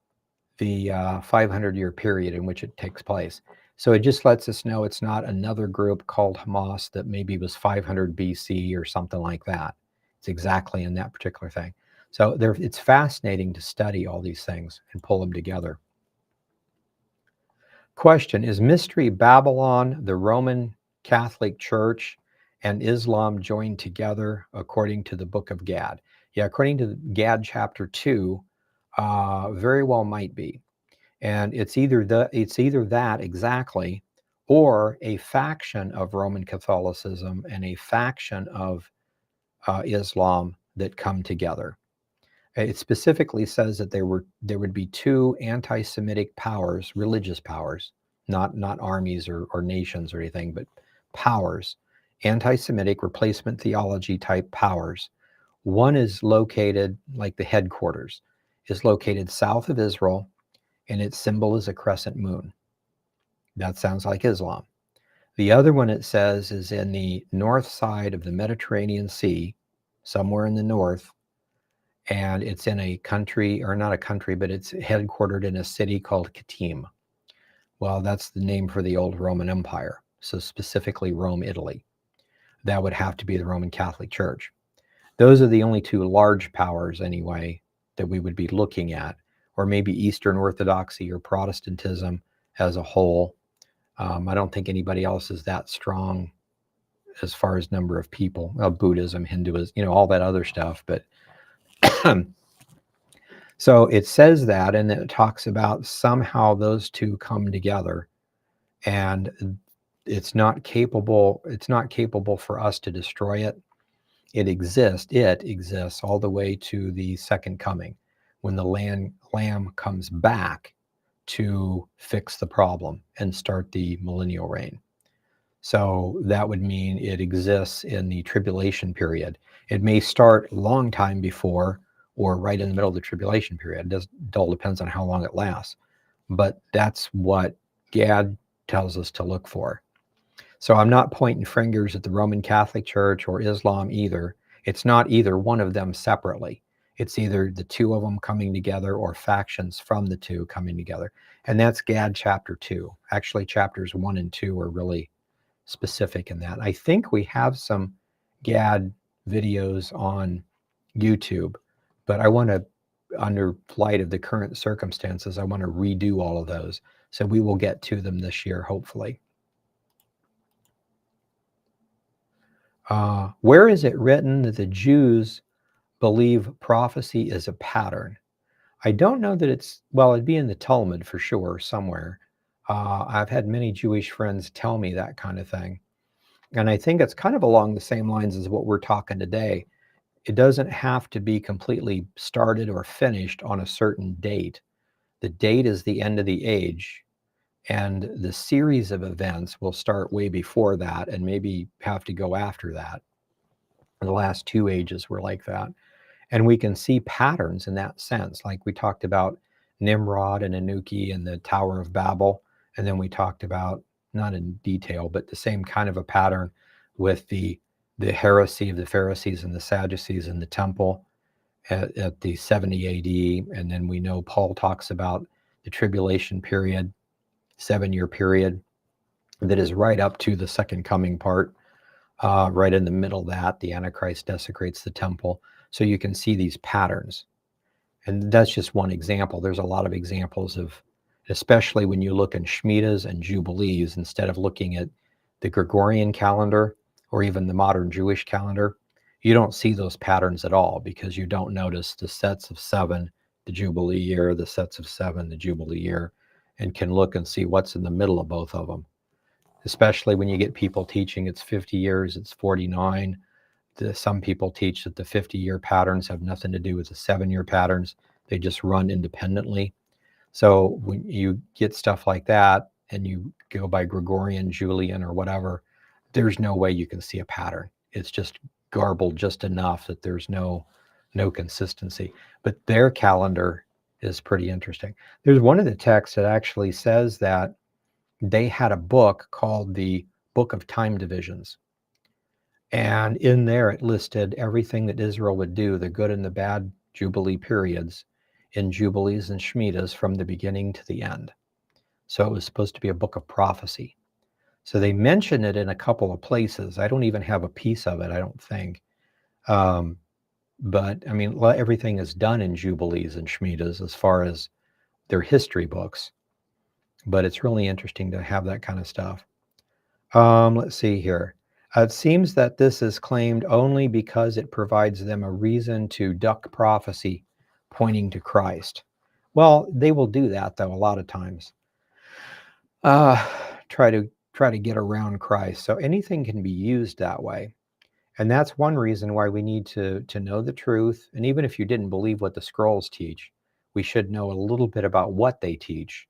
the 500-year period in which it takes place. So it just lets us know it's not another group called Hamas that maybe was 500 BC or something like that. It's exactly in that particular thing. So it's fascinating to study all these things and pull them together. Question, is Mystery Babylon the Roman Catholic Church and Islam joined together according to the book of Gad? Yeah, according to Gad chapter 2, very well might be. And it's either that exactly, or a faction of Roman Catholicism and a faction of Islam that come together. It specifically says that there would be two anti-Semitic powers, religious powers, not armies or nations or anything, but powers, anti-Semitic replacement theology type powers. One is located, like the headquarters, is located south of Israel, and its symbol is a crescent moon. That sounds like Islam. The other one, it says, is in the north side of the Mediterranean Sea, somewhere in the north, and it's in a country, or not a country, but it's headquartered in a city called Katim. Well, that's the name for the old Roman Empire, so specifically Rome, Italy. That would have to be the Roman Catholic Church. Those are the only two large powers, anyway, that we would be looking at, or maybe Eastern Orthodoxy or Protestantism as a whole. I don't think anybody else is that strong as far as number of people. Well, Buddhism, Hinduism, all that other stuff, but so it says that, and it talks about somehow those two come together, and it's not capable for us to destroy it. It exists all the way to the second coming, when the lamb comes back to fix the problem and start the millennial reign. So that would mean it exists in the tribulation period. It may start a long time before or right in the middle of the tribulation period. It all depends on how long it lasts. But that's what Gad tells us to look for. So I'm not pointing fingers at the Roman Catholic Church or Islam either. It's not either one of them separately. It's either the two of them coming together or factions from the two coming together. And that's Gad chapter 2. Actually, chapters 1 and 2 are really specific in that. I think we have some Gad videos on YouTube, but I want to, under light of the current circumstances, I want to redo all of those. So we will get to them this year, hopefully. Where is it written that the Jews believe prophecy is a pattern? I don't know that it'd be in the Talmud for sure, somewhere. I've had many Jewish friends tell me that kind of thing. And I think it's kind of along the same lines as what we're talking today. It doesn't have to be completely started or finished on a certain date. The date is the end of the age, and the series of events will start way before that and maybe have to go after that. The last two ages were like that. And we can see patterns in that sense. Like we talked about Nimrod and Anuki and the Tower of Babel. And then we talked about, not in detail, but the same kind of a pattern with the heresy of the Pharisees and the Sadducees in the temple at the 70 AD. And then we know Paul talks about the tribulation period, 7-year period, that is right up to the second coming part. Right in the middle of that, the Antichrist desecrates the temple. So you can see these patterns. And that's just one example. There's a lot of examples of, especially when you look in Shemitahs and Jubilees, instead of looking at the Gregorian calendar or even the modern Jewish calendar, you don't see those patterns at all, because you don't notice the sets of 7, the Jubilee year, the sets of 7, the Jubilee year, and can look and see what's in the middle of both of them. Especially when you get people teaching it's 50 years, it's 49. Some people teach that the 50-year patterns have nothing to do with the 7-year patterns. They just run independently. So when you get stuff like that and you go by Gregorian, Julian, or whatever, there's no way you can see a pattern. It's just garbled just enough that there's no consistency. But their calendar is pretty interesting. There's one of the texts that actually says that they had a book called the Book of Time Divisions. And in there, it listed everything that Israel would do, the good and the bad Jubilee periods, in Jubilees and Shemitahs from the beginning to the end. So it was supposed to be a book of prophecy. So they mention it in a couple of places. I don't even have a piece of it, I don't think. But I mean, everything is done in Jubilees and Shemitahs as far as their history books. But it's really interesting to have that kind of stuff. Let's see here. It seems that this is claimed only because it provides them a reason to duck prophecy pointing to Christ. Well, they will do that though a lot of times. Uh, try to get around Christ. So anything can be used that way. And that's one reason why we need to know the truth. And even if you didn't believe what the scrolls teach, we should know a little bit about what they teach,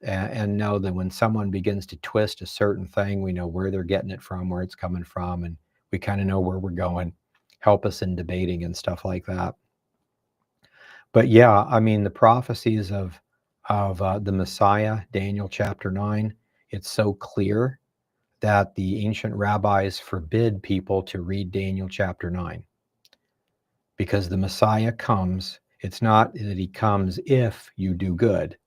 and know that when someone begins to twist a certain thing, we know where they're getting it from, where it's coming from, and we kind of know where we're going. Help us in debating and stuff like that. But yeah, I mean, the prophecies of the Messiah, Daniel chapter 9, it's so clear that the ancient rabbis forbid people to read Daniel chapter 9 because the Messiah comes. It's not that he comes if you do good,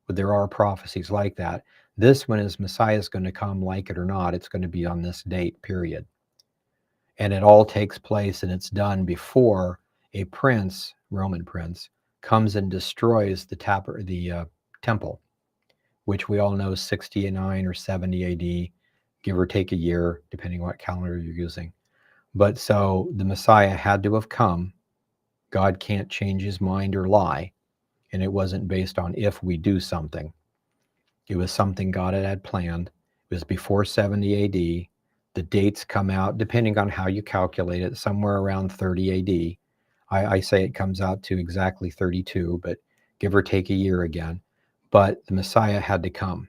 but there are prophecies like that. This one is Messiah is going to come, like it or not. It's going to be on this date, period. And it all takes place and it's done before a prince, Roman prince, comes and destroys the temple, which we all know is 69 or 70 AD, give or take a year, depending what calendar you're using. But so the Messiah had to have come. God can't change his mind or lie. And it wasn't based on if we do something. It was something God had planned. It was before 70 AD. The dates come out, depending on how you calculate it, somewhere around 30 AD. I say it comes out to exactly 32, but give or take a year again. But the Messiah had to come.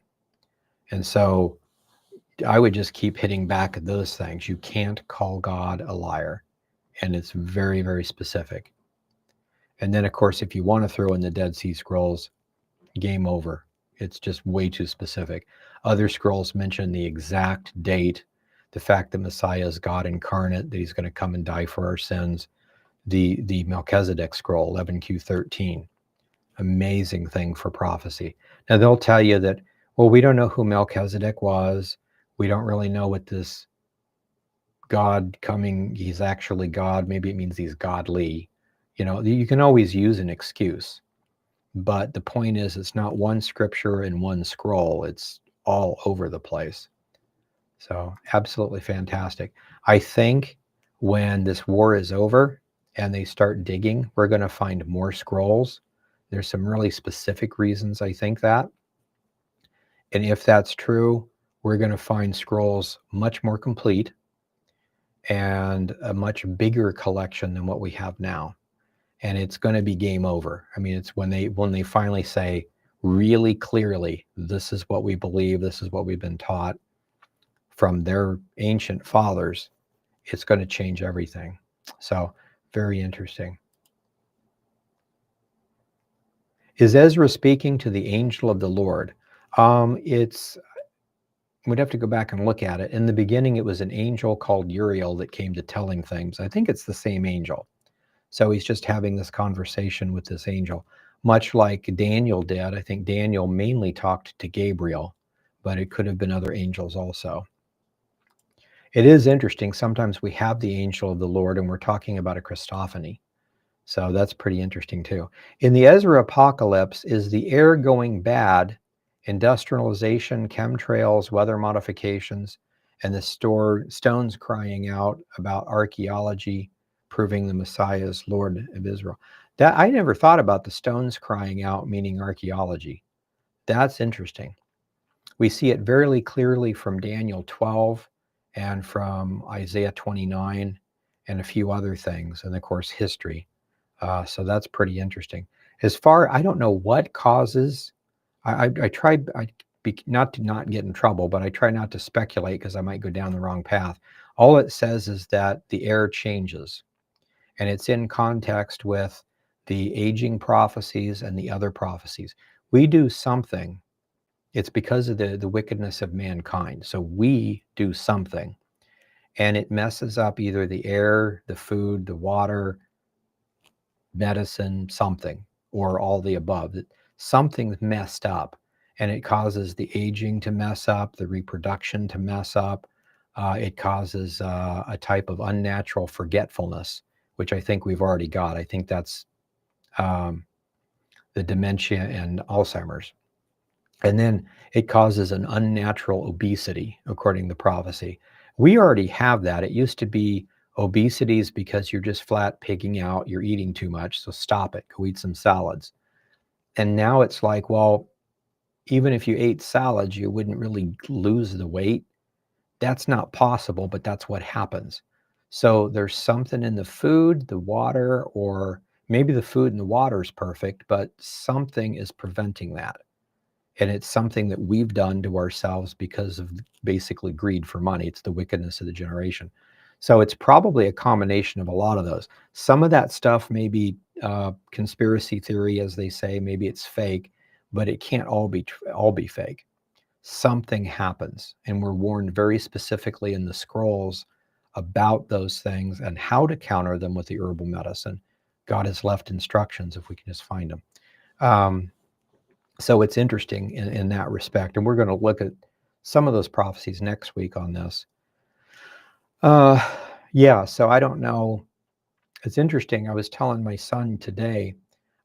And so I would just keep hitting back at those things. You can't call God a liar. And it's very, very specific. And then, of course, if you want to throw in the Dead Sea Scrolls, game over. It's just way too specific. Other scrolls mention the exact date, the fact that Messiah is God incarnate, that he's going to come and die for our sins. The Melchizedek scroll, 11Q13, amazing thing for prophecy. Now they'll tell you that, well, we don't know who Melchizedek was. We don't really know what this God coming, he's actually God. Maybe it means he's godly. You know, you can always use an excuse. But the point is, it's not one scripture in one scroll. It's all over the place. So absolutely fantastic. I think when this war is over and they start digging, we're going to find more scrolls. There's some really specific reasons I think that. And if that's true, we're going to find scrolls much more complete and a much bigger collection than what we have now. And it's going to be game over. I mean, it's when they finally say really clearly, this is what we believe, this is what we've been taught from their ancient fathers, it's going to change everything. So very interesting. Is Ezra speaking to the angel of the Lord? We'd have to go back and look at it. In the beginning, it was an angel called Uriel that came to tell him things. I think it's the same angel. So he's just having this conversation with this angel, much like Daniel did. I think Daniel mainly talked to Gabriel, but it could have been other angels also. It is interesting. Sometimes we have the angel of the Lord and we're talking about a Christophany. So that's pretty interesting too. In the Ezra Apocalypse, is the air going bad, industrialization, chemtrails, weather modifications, and the stones crying out about archaeology, proving the Messiah is Lord of Israel? That I never thought about the stones crying out meaning archaeology. That's interesting. We see it very clearly from Daniel 12 and from Isaiah 29 and a few other things, and of course history. So that's pretty interesting. As far, I don't know what causes. I try not to not get in trouble, but I try not to speculate because I might go down the wrong path. All it says is that the air changes, and it's in context with the aging prophecies and the other prophecies. We do something. It's because of the wickedness of mankind. So we do something, and it messes up either the air, the food, the water, medicine, something, or all the above. Something's messed up, and it causes the aging to mess up, the reproduction to mess up. It causes a type of unnatural forgetfulness, which I think we've already got. I think that's the dementia and Alzheimer's. And then it causes an unnatural obesity, according to prophecy. We already have that. It used to be obesity is because you're just flat pigging out, you're eating too much, so stop it, go eat some salads. And now it's like, well, even if you ate salads, you wouldn't really lose the weight. That's not possible, but that's what happens. So there's something in the food, the water, or maybe the food and the water is perfect, but something is preventing that. And it's something that we've done to ourselves because of basically greed for money. It's the wickedness of the generation. So it's probably a combination of a lot of those. Some of that stuff may be conspiracy theory, as they say. Maybe it's fake, but it can't all be fake. Something happens, and we're warned very specifically in the scrolls about those things and how to counter them with the herbal medicine. God has left instructions if we can just find them. So it's interesting in that respect, and we're going to look at some of those prophecies next week on this. Yeah, so I don't know. It's interesting. I was telling my son today,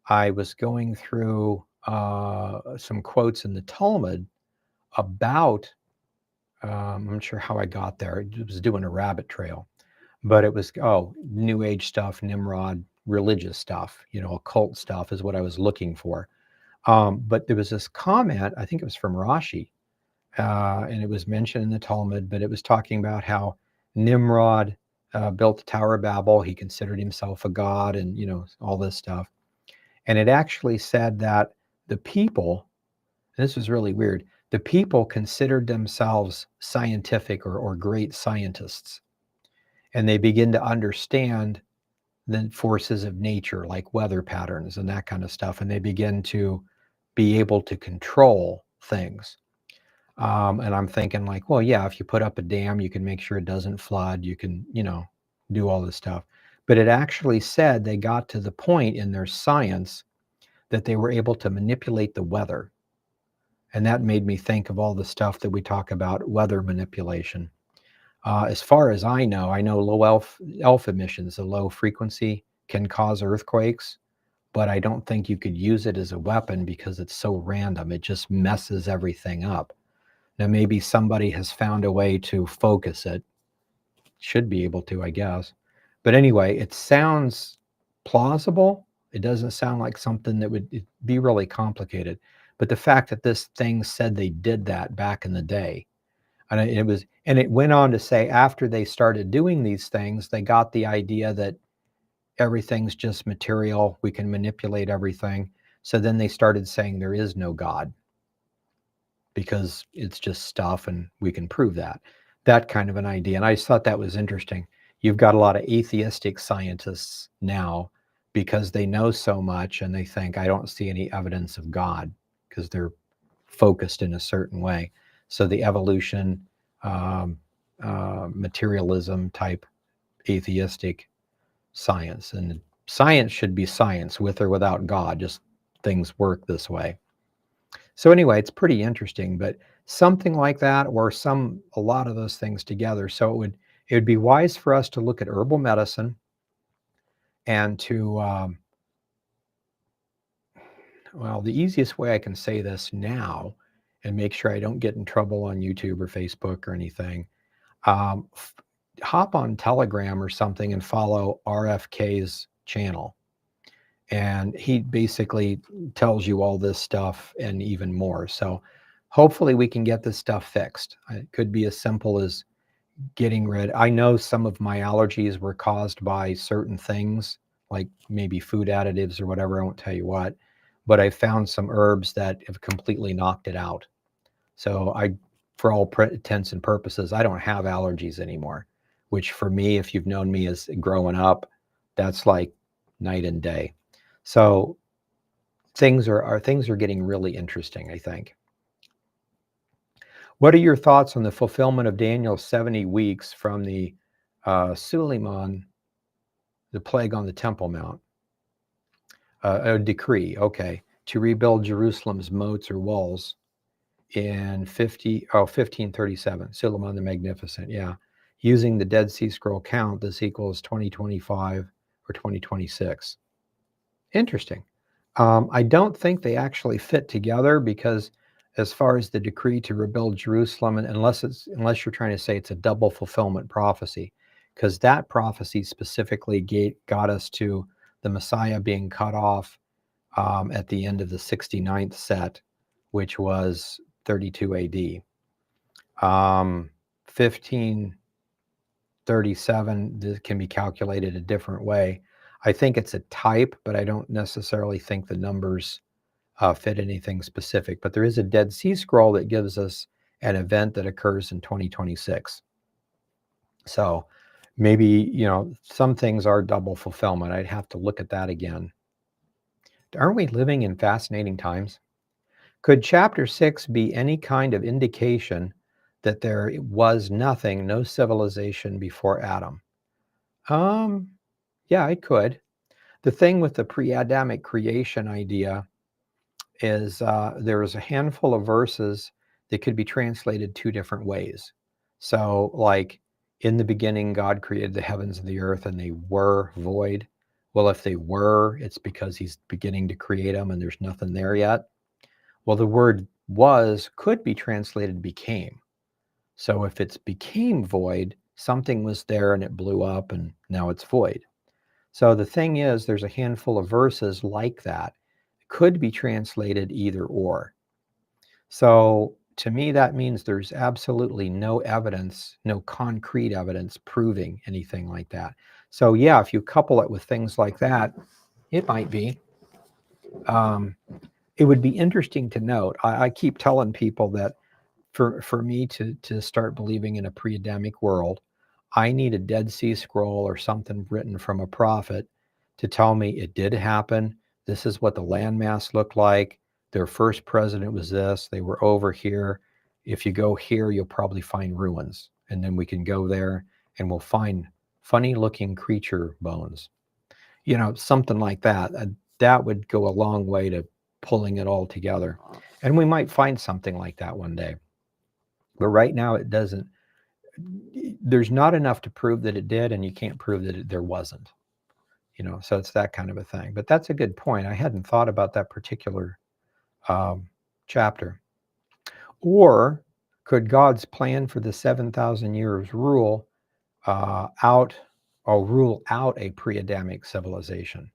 I was going through some quotes in the Talmud about, I'm not sure how I got there. It was doing a rabbit trail, but it was, New Age stuff, Nimrod, religious stuff, occult stuff is what I was looking for. But there was this comment, I think it was from Rashi, and it was mentioned in the Talmud, but it was talking about how Nimrod built the Tower of Babel. He considered himself a god and, all this stuff. And it actually said that the people, and this was really weird, the people considered themselves scientific or great scientists. And they begin to understand the forces of nature, like weather patterns and that kind of stuff. And they begin to be able to control things. And I'm thinking like, well, yeah, if you put up a dam, you can make sure it doesn't flood. You can, do all this stuff. But it actually said they got to the point in their science that they were able to manipulate the weather. And that made me think of all the stuff that we talk about, weather manipulation. As far as I know low ELF emissions, the low frequency, can cause earthquakes, but I don't think you could use it as a weapon because it's so random. It just messes everything up. Now, maybe somebody has found a way to focus it. Should be able to, I guess. But anyway, it sounds plausible. It doesn't sound like something that would be really complicated. But the fact that this thing said they did that back in the day, and it went on to say after they started doing these things, they got the idea that everything's just material. We can manipulate everything. So then they started saying there is no God because it's just stuff and we can prove that kind of an idea. And I just thought that was interesting. You've got a lot of atheistic scientists now because they know so much and they think, I don't see any evidence of God, because they're focused in a certain way. So the evolution, materialism type atheistic science, and science should be science with or without God, just things work this way. So anyway, it's pretty interesting, but something like that, or a lot of those things together. So it would be wise for us to look at herbal medicine and to, well, the easiest way I can say this now and make sure I don't get in trouble on YouTube or Facebook or anything, hop on Telegram or something and follow RFK's channel. And he basically tells you all this stuff and even more. So hopefully we can get this stuff fixed. It could be as simple as getting rid. I know some of my allergies were caused by certain things, like maybe food additives or whatever. I won't tell you what, but I found some herbs that have completely knocked it out. So for all intents and purposes, I don't have allergies anymore, which for me, if you've known me as growing up, that's like night and day. So things are getting really interesting, I think. What are your thoughts on the fulfillment of Daniel's 70 weeks from the Suleiman, the plague on the Temple Mount? A decree, okay, to rebuild Jerusalem's moats or walls in 1537, Suleiman the Magnificent, yeah. Using the Dead Sea Scroll count, this equals 2025 or 2026. Interesting. I don't think they actually fit together because as far as the decree to rebuild Jerusalem, unless you're trying to say it's a double fulfillment prophecy, because that prophecy specifically got us to the Messiah being cut off at the end of the 69th set, which was 32 AD. 1537 this can be calculated a different way. I think it's a type, but I don't necessarily think the numbers fit anything specific. But there is a Dead Sea Scroll that gives us an event that occurs in 2026. So maybe, some things are double fulfillment. I'd have to look at that again. Aren't we living in fascinating times? Could chapter 6 be any kind of indication that there was nothing, no civilization before Adam? Yeah, it could. The thing with the pre-Adamic creation idea is there is a handful of verses that could be translated two different ways. So, like, in the beginning, God created the heavens and the earth, and they were void. Well, if they were, it's because he's beginning to create them and there's nothing there yet. Well, the word was could be translated became. So if it's became void, something was there and it blew up and now it's void. So the thing is, there's a handful of verses like that. It could be translated either or. So to me, that means there's absolutely no evidence, no concrete evidence proving anything like that. So yeah, if you couple it with things like that, it might be. It would be interesting to note. I keep telling people that for me to start believing in a pre-Adamic world, I need a Dead Sea Scroll or something written from a prophet to tell me it did happen. This is what the landmass looked like. Their first president was this. They were over here. If you go here, you'll probably find ruins. And then we can go there and we'll find funny looking creature bones. Something like that. That would go a long way to pulling it all together. And we might find something like that one day. But right now it doesn't. There's not enough to prove that it did, and you can't prove that there wasn't. So it's that kind of a thing. But that's a good point. I hadn't thought about that particular chapter. Or could God's plan for the 7,000 years rule out a pre-Adamic civilization?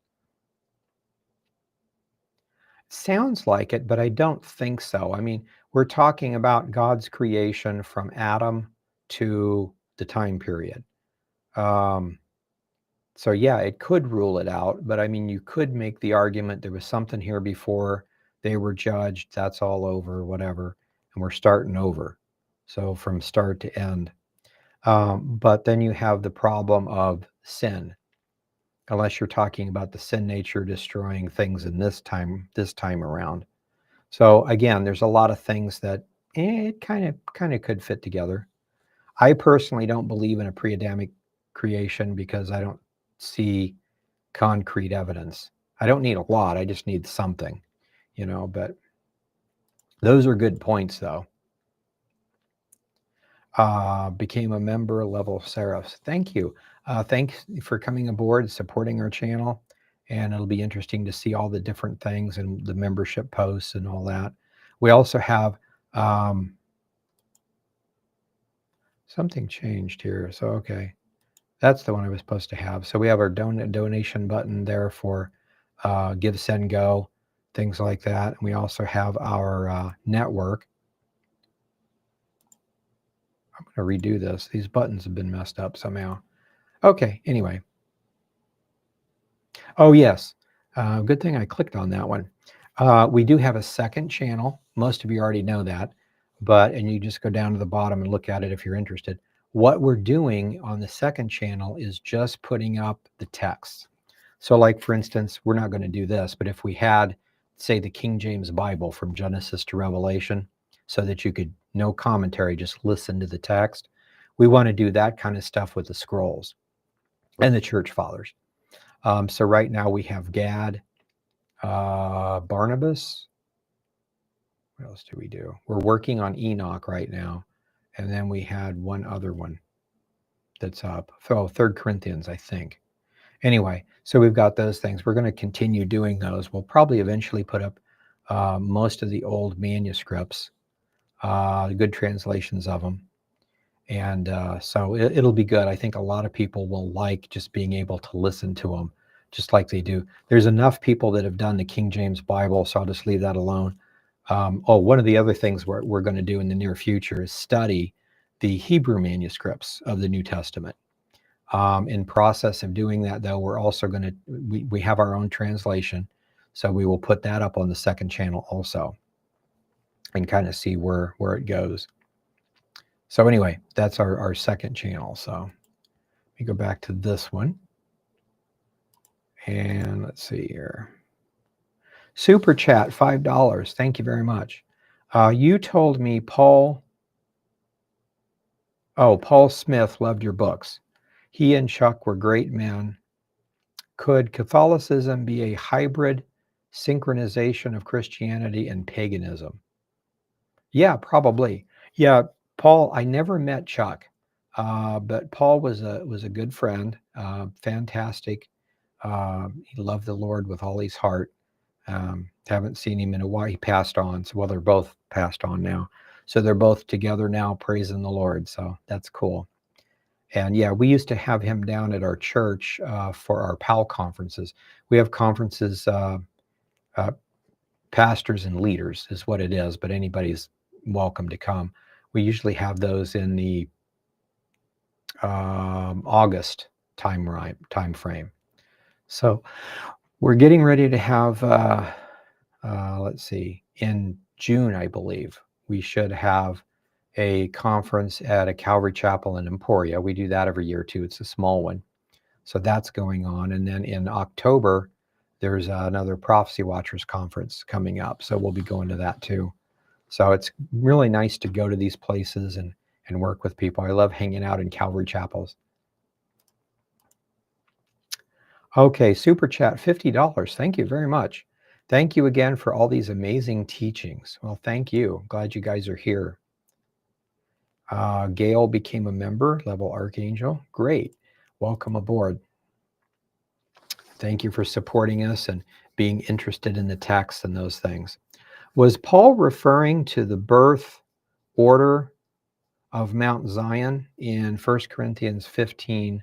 Sounds like it, but I don't think so. I mean, we're talking about God's creation from Adam to the time period. So yeah, it could rule it out, but I mean, you could make the argument there was something here before they were judged, that's all over, whatever, and we're starting over. So from start to end. But then you have the problem of sin, unless you're talking about the sin nature destroying things in this time around. So again, there's a lot of things that it kind of could fit together. I personally don't believe in a pre-Adamic creation because I don't see concrete evidence. I don't need a lot. I just need something, but those are good points though. Became a member, level Seraphs. Thank you. Thanks for coming aboard, supporting our channel. And it'll be interesting to see all the different things and the membership posts and all that. We also have something changed here. So, okay. That's the one I was supposed to have. So we have our donation button there for Give, Send, Go, things like that. And we also have our network. I'm going to redo this. These buttons have been messed up somehow. Okay, anyway. Oh, yes. Good thing I clicked on that one. We do have a second channel. Most of you already know that. And you just go down to the bottom and look at it if you're interested. What we're doing on the second channel is just putting up the text. So like, for instance, we're not going to do this, but if we had, say, the King James Bible from Genesis to Revelation, so that you could, no commentary, just listen to the text, we want to do that kind of stuff with the scrolls and the church fathers. So right now we have Gad, Barnabas. What else do we do? We're working on Enoch right now. And then we had one other one that's up. Oh, 3 Corinthians, I think. Anyway, so we've got those things. We're going to continue doing those. We'll probably eventually put up most of the old manuscripts, good translations of them. And so it'll be good. I think a lot of people will like just being able to listen to them just like they do. There's enough people that have done the King James Bible, so I'll just leave that alone. One of the other things we're going to do in the near future is study the Hebrew manuscripts of the New Testament. In process of doing that, though, we're also going to, we have our own translation, so we will put that up on the second channel also and kind of see where it goes. So anyway, that's our second channel. So let me go back to this one. And let's see here. Super chat, $5. Thank you very much. You told me Paul Smith loved your books. He and Chuck were great men. Could Catholicism be a hybrid synchronization of Christianity and paganism? Yeah, probably. Yeah, Paul, I never met Chuck, but Paul was a good friend, fantastic. He loved the Lord with all his heart. Haven't seen him in a while. He passed on. So, well, they're both passed on now. So they're both together now, praising the Lord. So that's cool. And yeah, we used to have him down at our church for our PAL conferences. We have conferences, pastors and leaders is what it is, but anybody's welcome to come. We usually have those in the August time frame. So we're getting ready to have, let's see, in June, I believe, we should have a conference at a Calvary Chapel in Emporia. We do that every year too. It's a small one. So that's going on. And then in October, there's another Prophecy Watchers conference coming up. So we'll be going to that too. So it's really nice to go to these places and work with people. I love hanging out in Calvary Chapels. Okay, super chat, $50. Thank you very much. Thank you again for all these amazing teachings. Well, thank you. Glad you guys are here. Gail became a member, level Archangel. Great. Welcome aboard. Thank you for supporting us and being interested in the text and those things. Was Paul referring to the birth order of Mount Zion in 1 Corinthians 15,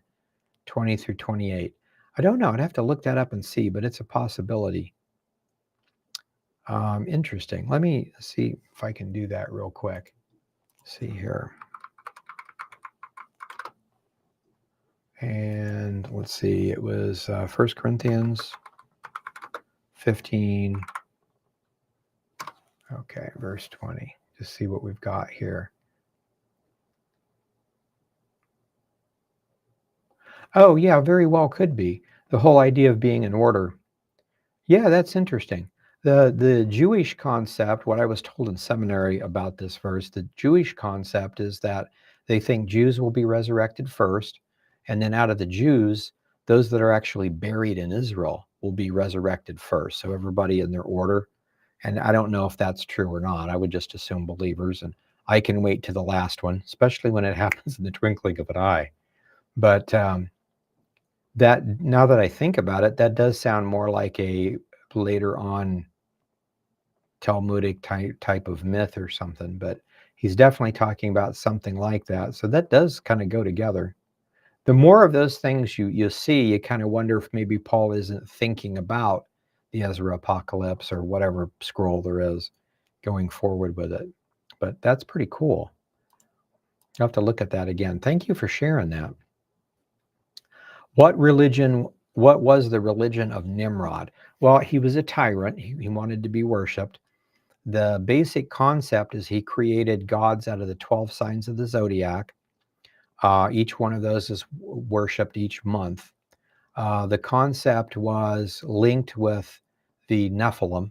20 through 28? I don't know. I'd have to look that up and see, but it's a possibility. Interesting. Let me see if I can do that real quick. See here. And let's see, it was 1 Corinthians 15. Okay, verse 20. Just see what we've got here. Oh, yeah, very well could be. The whole idea of being in order. Yeah, that's interesting. The Jewish concept, what I was told in seminary about this verse, the Jewish concept is that they think Jews will be resurrected first, and then out of the Jews, those that are actually buried in Israel will be resurrected first. So everybody in their order. And I don't know if that's true or not. I would just assume believers, and I can wait to the last one, especially when it happens in the twinkling of an eye. But that, now that I think about it, that does sound more like a later on Talmudic type of myth or something, but he's definitely talking about something like that. So that does kind of go together. The more of those things you see, you kind of wonder if maybe Paul isn't thinking about the Ezra Apocalypse or whatever scroll there is going forward with it. But that's pretty cool. I'll have to look at that again. Thank you for sharing that. What was the religion of Nimrod? Well, he was a tyrant. He wanted to be worshipped. The basic concept is he created gods out of the 12 signs of the zodiac. Each one of those is worshipped each month. The concept was linked with the Nephilim,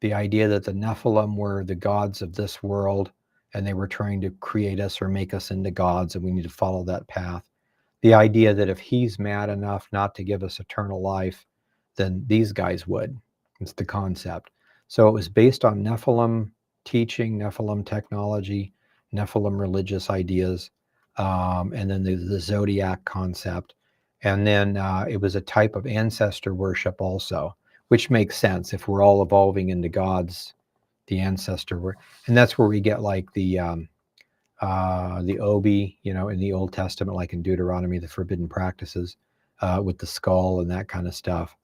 the idea that the Nephilim were the gods of this world, and they were trying to create us or make us into gods, and we need to follow that path. The idea that if he's mad enough not to give us eternal life, then these guys would. It's the concept. So it was based on Nephilim teaching, Nephilim technology, Nephilim religious ideas, and then the zodiac concept. And then it was a type of ancestor worship also, which makes sense if we're all evolving into gods, the ancestor worship. And that's where we get like the obi, in the Old Testament, like in Deuteronomy, the forbidden practices with the skull and that kind of stuff,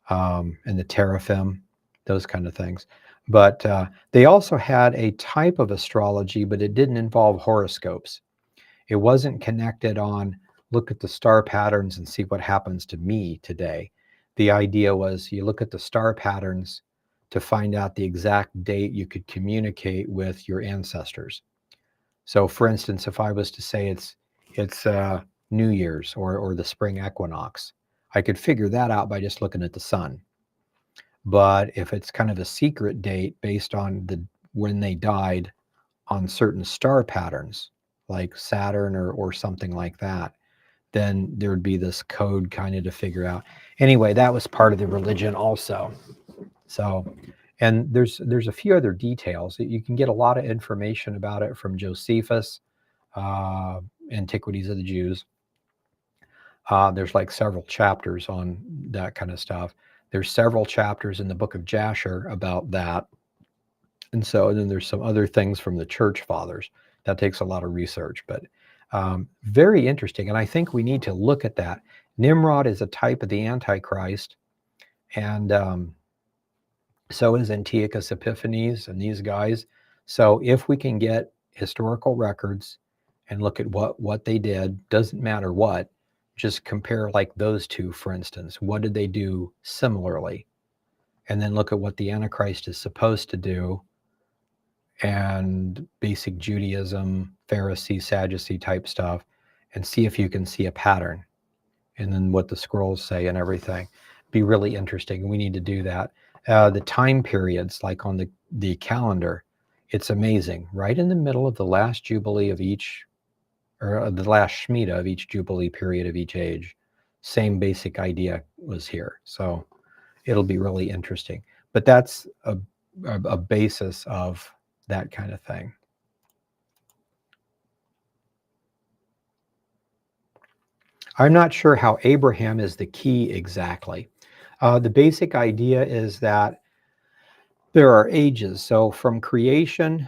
and the teraphim, those kind of things. But they also had a type of astrology, but it didn't involve horoscopes. It wasn't connected on look at the star patterns and see what happens to me today. The idea was you look at the star patterns to find out the exact date you could communicate with your ancestors. So, for instance, if I was to say it's New Year's or the spring equinox, I could figure that out by just looking at the sun. But if it's kind of a secret date based on when they died on certain star patterns, like Saturn or something like that, then there would be this code kind of to figure out. Anyway, that was part of the religion also. So, and there's a few other details that you can get a lot of information about it from Josephus, Antiquities of the Jews. There's like several chapters on that kind of stuff. There's several chapters in the book of Jasher about that. And then there's some other things from the church fathers. That takes a lot of research, but very interesting. And I think we need to look at that. Nimrod is a type of the Antichrist, and so is Antiochus Epiphanes and these guys. So if we can get historical records and look at what they did, doesn't matter what, just compare like those two, for instance. What did they do similarly? And then look at what the Antichrist is supposed to do, and basic Judaism, Pharisee, Sadducee type stuff, and see if you can see a pattern. And then what the scrolls say and everything. Be really interesting. We need to do that. The time periods, like on the calendar, it's amazing. Right in the middle of the last Jubilee of each, or the last Shemitah of each Jubilee period of each age, same basic idea was here. So it'll be really interesting. But that's a basis of that kind of thing. I'm not sure how Abraham is the key exactly. The basic idea is that there are ages. So from creation,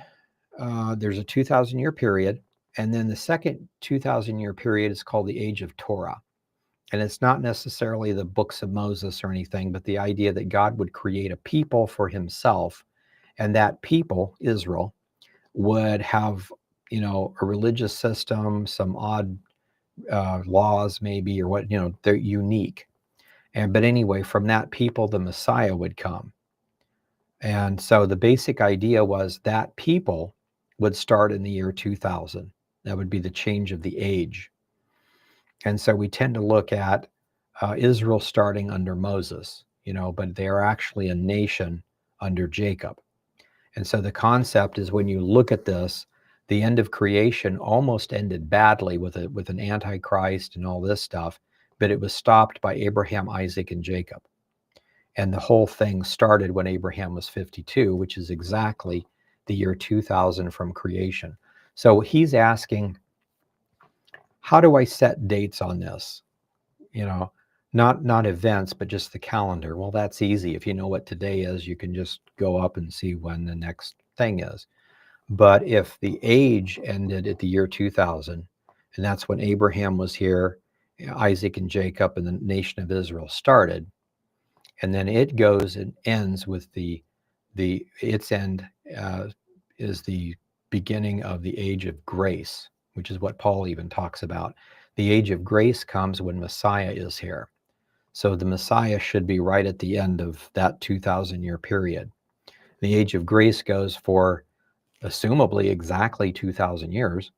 there's a 2,000-year period. And then the second 2,000-year period is called the Age of Torah. And it's not necessarily the books of Moses or anything, but the idea that God would create a people for himself. And that people, Israel, would have, a religious system, some odd laws maybe, or what, they're unique. But anyway, from that people, the Messiah would come. And so the basic idea was that people would start in the year 2000. That would be the change of the age. And so we tend to look at Israel starting under Moses, but they are actually a nation under Jacob. And so the concept is when you look at this, the end of creation almost ended badly with an antichrist and all this stuff, but it was stopped by Abraham, Isaac, and Jacob. And the whole thing started when Abraham was 52, which is exactly the year 2000 from creation. So he's asking, how do I set dates on this? Not events, but just the calendar. Well, that's easy. If you know what today is, you can just go up and see when the next thing is. But if the age ended at the year 2000, and that's when Abraham was here, Isaac and Jacob and the nation of Israel started, and then it goes and ends with its end is the beginning of the age of grace, which is what Paul even talks about. The age of grace comes when Messiah is here. So the Messiah should be right at the end of that 2,000-year period. The age of grace goes for assumably exactly 2,000 years,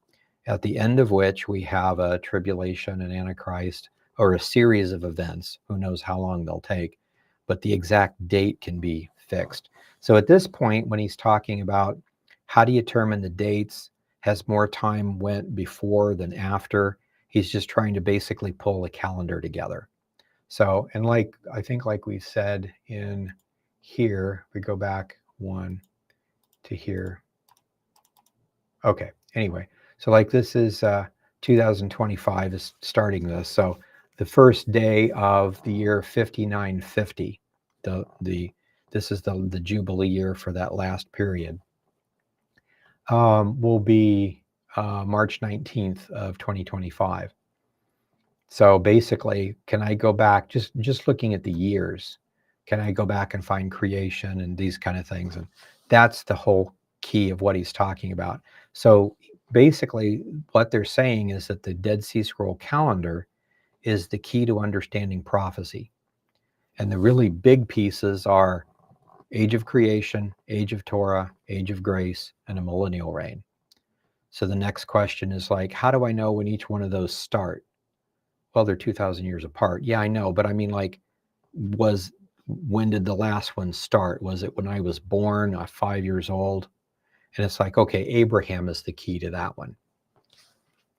at the end of which we have a tribulation, an antichrist, or a series of events. Who knows how long they'll take, but the exact date can be fixed. So at this point, when he's talking about how do you determine the dates, has more time went before than after, he's just trying to basically pull a calendar together. So, and I think like we said in here, we go back one to here. Okay, anyway, so like this is 2025 is starting this. So the first day of the year 5950. This is the Jubilee year for that last period. Will be March 19th of 2025. So basically, can I go back, just looking at the years, can I go back and find creation and these kind of things? And that's the whole key of what he's talking about. So basically, what they're saying is that the Dead Sea Scroll calendar is the key to understanding prophecy. And the really big pieces are age of creation, age of Torah, age of grace, and a millennial reign. So the next question is like, how do I know when each one of those start? Well, they're 2,000 years apart. Yeah, I know. But I mean, like, when did the last one start? Was it when I was born, 5 years old? And it's like, okay, Abraham is the key to that one.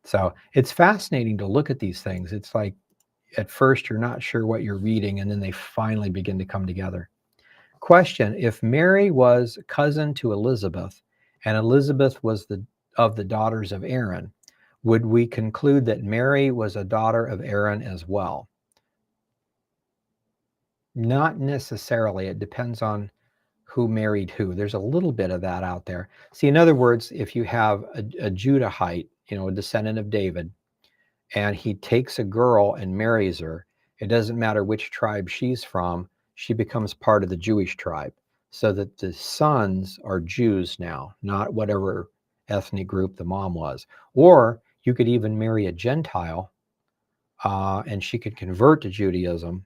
So it's fascinating to look at these things. It's like, at first, you're not sure what you're reading, and then they finally begin to come together. Question: if Mary was cousin to Elizabeth, and Elizabeth was of the daughters of Aaron, would we conclude that Mary was a daughter of Aaron as well? Not necessarily. It depends on who married who. There's a little bit of that out there. See, in other words, if you have a Judahite, a descendant of David, and he takes a girl and marries her, it doesn't matter which tribe she's from, she becomes part of the Jewish tribe. So that the sons are Jews now, not whatever ethnic group the mom was. Or you could even marry a Gentile, and she could convert to Judaism,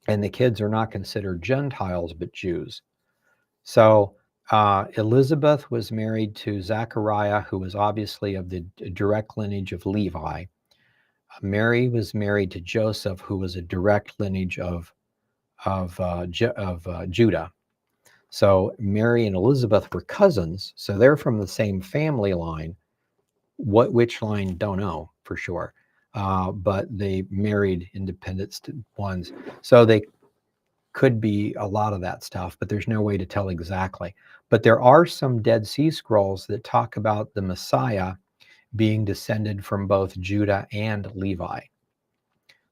and the kids are not considered Gentiles but Jews. So Elizabeth was married to Zechariah, who was obviously of the direct lineage of Levi. Mary was married to Joseph, who was a direct lineage of Judah. So Mary and Elizabeth were cousins, so they're from the same family line. Which line, don't know for sure, but they married independent ones. So they could be a lot of that stuff, but there's no way to tell exactly. But there are some Dead Sea Scrolls that talk about the Messiah being descended from both Judah and Levi.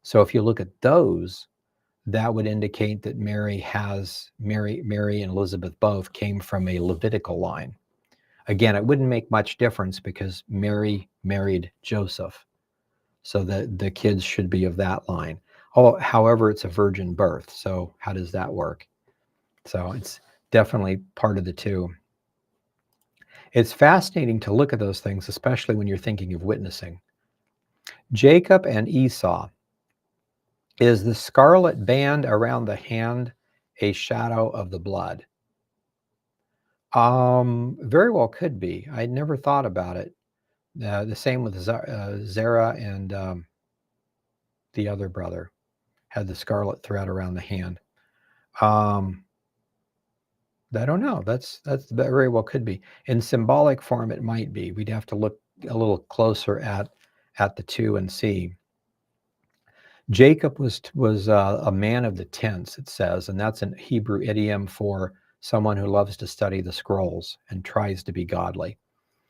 So if you look at those, that would indicate that Mary and Elizabeth both came from a Levitical line. Again, it wouldn't make much difference because Mary married Joseph, so that the kids should be of that line. However, it's a virgin birth, so how does that work? So it's definitely part of the two. It's fascinating to look at those things, especially when you're thinking of witnessing. Jacob and Esau. Is the scarlet band around the hand a shadow of the blood? Very well could be. I never thought about it. The same with Zerah and the other brother had the scarlet thread around the hand. I don't know. That's very well could be. In symbolic form, it might be. We'd have to look a little closer at the two and see. Jacob was a man of the tents, it says, and that's a Hebrew idiom for someone who loves to study the scrolls and tries to be godly.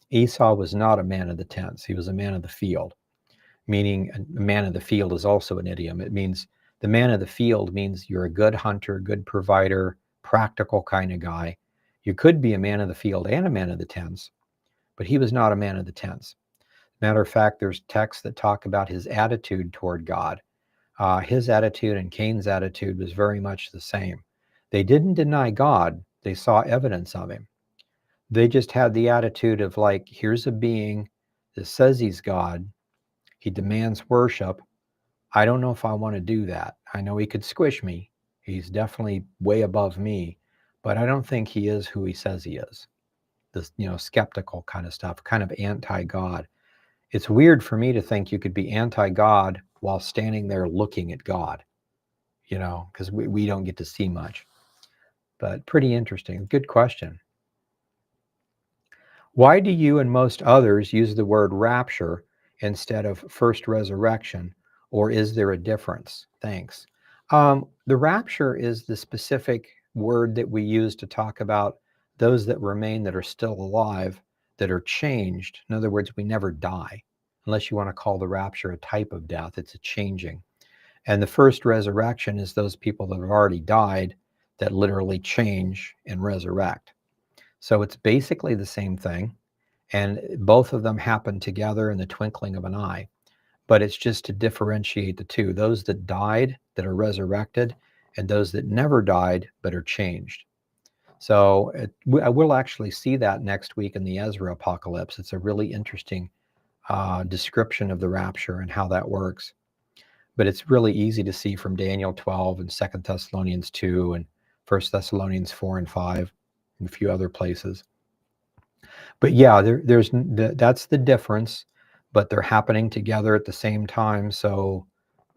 Esau was not a man of the tents. He was a man of the field, meaning a man of the field is also an idiom. It means the man of the field means you're a good hunter, good provider, practical kind of guy. You could be a man of the field and a man of the tents, but he was not a man of the tents. Matter of fact, there's texts that talk about his attitude toward God. His attitude and Cain's attitude was very much the same. They didn't deny God. They saw evidence of him. They just had the attitude of like, here's a being that says he's God. He demands worship. I don't know if I want to do that. I know he could squish me. He's definitely way above me, but I don't think he is who he says he is. This, skeptical kind of stuff, kind of anti-God. It's weird for me to think you could be anti-God while standing there looking at God, because we don't get to see much. But pretty interesting. Good question. Why do you and most others use the word rapture instead of first resurrection, or is there a difference? Thanks. The rapture is the specific word that we use to talk about those that remain that are still alive, that are changed. In other words, we never die, unless you want to call the rapture a type of death. It's a changing. And the first resurrection is those people that have already died that literally change and resurrect. So it's basically the same thing. And both of them happen together in the twinkling of an eye. But it's just to differentiate the two, those that died that are resurrected and those that never died but are changed. So I will actually see that next week in the Ezra Apocalypse. It's a really interesting description of the rapture and how that works. But it's really easy to see from Daniel 12 and 2 Thessalonians 2 and 1 Thessalonians 4 and 5 and a few other places. But yeah, that's the difference, but they're happening together at the same time. So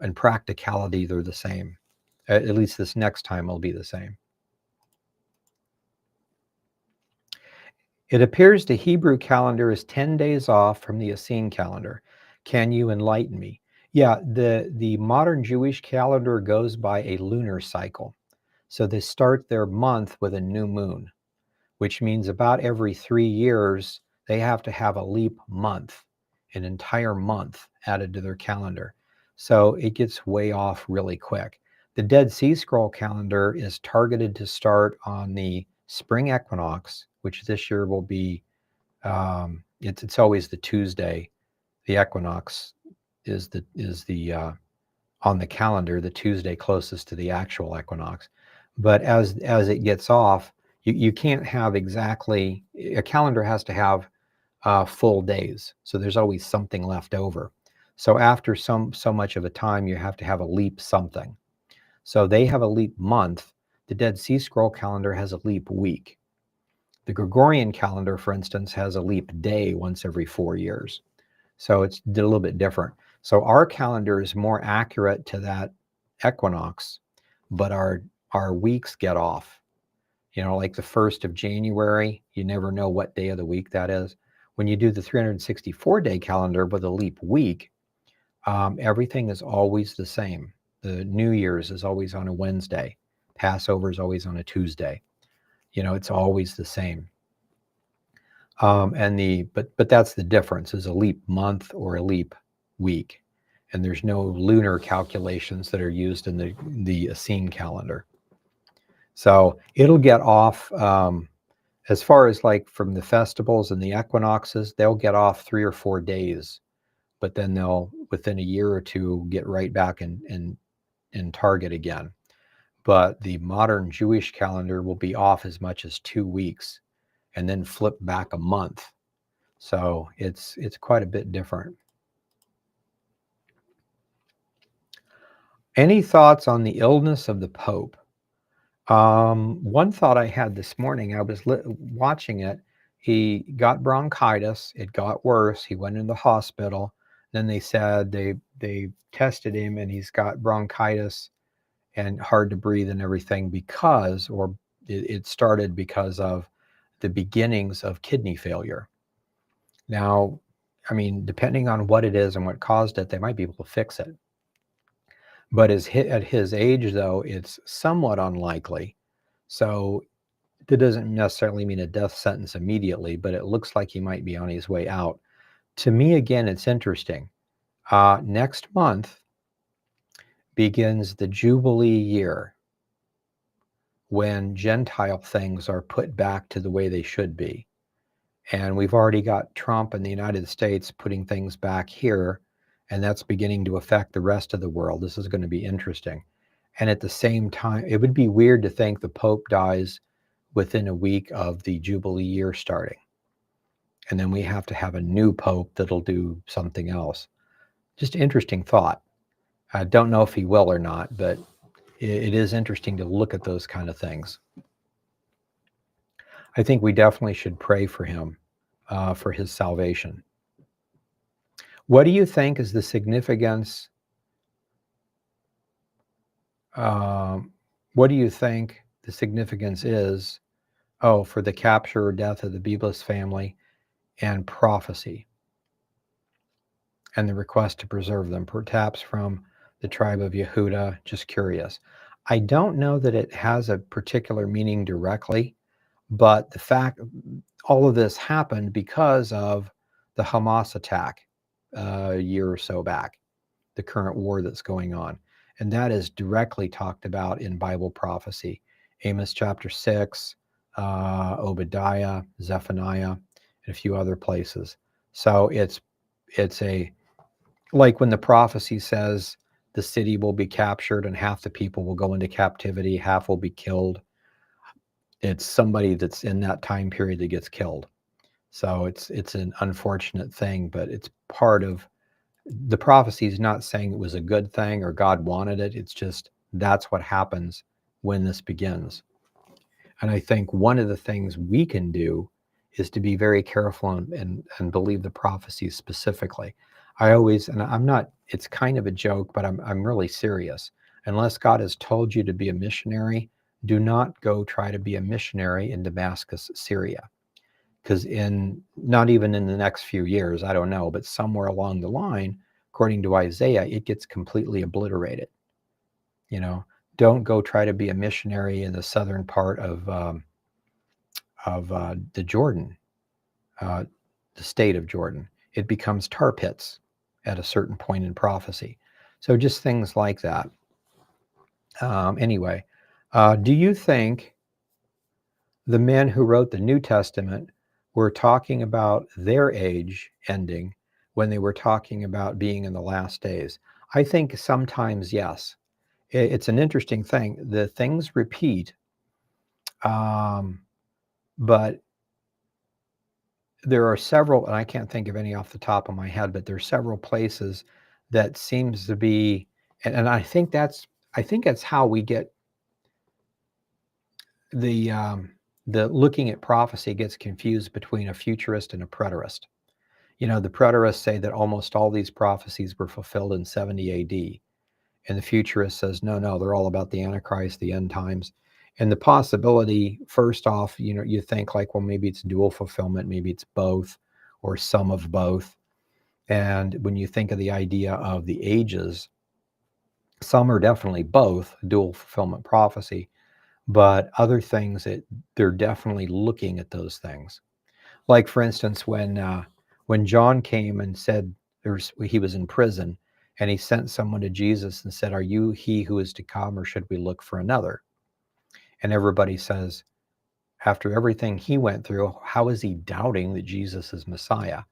in practicality, they're the same. At least this next time will be the same. It appears the Hebrew calendar is 10 days off from the Essene calendar. Can you enlighten me? Yeah, the modern Jewish calendar goes by a lunar cycle. So they start their month with a new moon, which means about every 3 years, they have to have a leap month, an entire month added to their calendar. So it gets way off really quick. The Dead Sea Scroll calendar is targeted to start on the spring equinox, which this year will be, it's always the Tuesday. The equinox is the on the calendar, the Tuesday closest to the actual equinox. But as it gets off, you can't have exactly, a calendar has to have full days. So there's always something left over. So after so much of a time, you have to have a leap something. So they have a leap month. The Dead Sea Scroll calendar has a leap week. The Gregorian calendar, for instance, has a leap day once every 4 years. So it's a little bit different. So our calendar is more accurate to that equinox, but our weeks get off. You know, like the 1st of January, you never know what day of the week that is. When you do the 364-day calendar with a leap week, everything is always the same. The New Year's is always on a Wednesday. Passover is always on a Tuesday. You know, it's always the same. But that's the difference, is a leap month or a leap week. And there's no lunar calculations that are used in the Essene calendar. So it'll get off, as far as like from the festivals and the equinoxes, they'll get off 3 or 4 days, but then they'll, within a year or two, get right back in target again. But the modern Jewish calendar will be off as much as 2 weeks and then flip back a month. So it's quite a bit different. Any thoughts on the illness of the Pope? One thought I had this morning, I was watching it. He got bronchitis. It got worse. He went in the hospital. Then they said they tested him and he's got bronchitis and hard to breathe and everything because, or it started because of the beginnings of kidney failure. Now, I mean, depending on what it is and what caused it, they might be able to fix it. But at his age, though, it's somewhat unlikely. So that doesn't necessarily mean a death sentence immediately, but it looks like he might be on his way out. To me, again, it's interesting. Next month begins the Jubilee year, when Gentile things are put back to the way they should be. And we've already got Trump in the United States putting things back here, and that's beginning to affect the rest of the world. This is going to be interesting. And at the same time, it would be weird to think the Pope dies within a week of the Jubilee year starting. And then we have to have a new Pope that'll do something else. Just interesting thought. I don't know if he will or not, but it is interesting to look at those kind of things. I think we definitely should pray for him, for his salvation. What do you think is the significance? What do you think the significance is? Oh, for the capture or death of the Biblos family and prophecy, and the request to preserve them, perhaps from the tribe of Yehuda. Just curious. I don't know that it has a particular meaning directly, but the fact all of this happened because of the Hamas attack a year or so back, the current war that's going on. And that is directly talked about in Bible prophecy. Amos chapter 6, Obadiah, Zephaniah, and a few other places. So it's like when the prophecy says the city will be captured and half the people will go into captivity, half will be killed. It's somebody that's in that time period that gets killed. So it's an unfortunate thing, but it's part of the prophecy. Is not saying it was a good thing or God wanted it. It's just that's what happens when this begins. And I think one of the things we can do is to be very careful and believe the prophecies specifically. I always, and I'm not, it's kind of a joke, but I'm really serious. Unless God has told you to be a missionary, do not go try to be a missionary in Damascus, Syria. Because not even in the next few years, I don't know, but somewhere along the line, according to Isaiah, it gets completely obliterated. You know, don't go try to be a missionary in the southern part of the Jordan, uh, the state of Jordan. It becomes tar pits at a certain point in prophecy. So just things like that. Anyway, do you think the men who wrote the New Testament were talking about their age ending when they were talking about being in the last days? I think sometimes yes. It's an interesting thing. The things repeat, but there are several, and I can't think of any off the top of my head, but there are several places that seems to be, and I think that's how we get the looking at prophecy gets confused between a futurist and a preterist. You know, the preterists say that almost all these prophecies were fulfilled in 70 AD. And the futurist says, no, no, they're all about the Antichrist, the end times. And the possibility, first off, you know, you think like, well, maybe it's dual fulfillment, maybe it's both or some of both. And when you think of the idea of the ages, some are definitely both dual fulfillment prophecy, but other things that they're definitely looking at those things. Like, for instance, when John came and said he was in prison, and he sent someone to Jesus and said, "Are you he who is to come, or should we look for another?" And everybody says, after everything he went through, how is he doubting that Jesus is Messiah?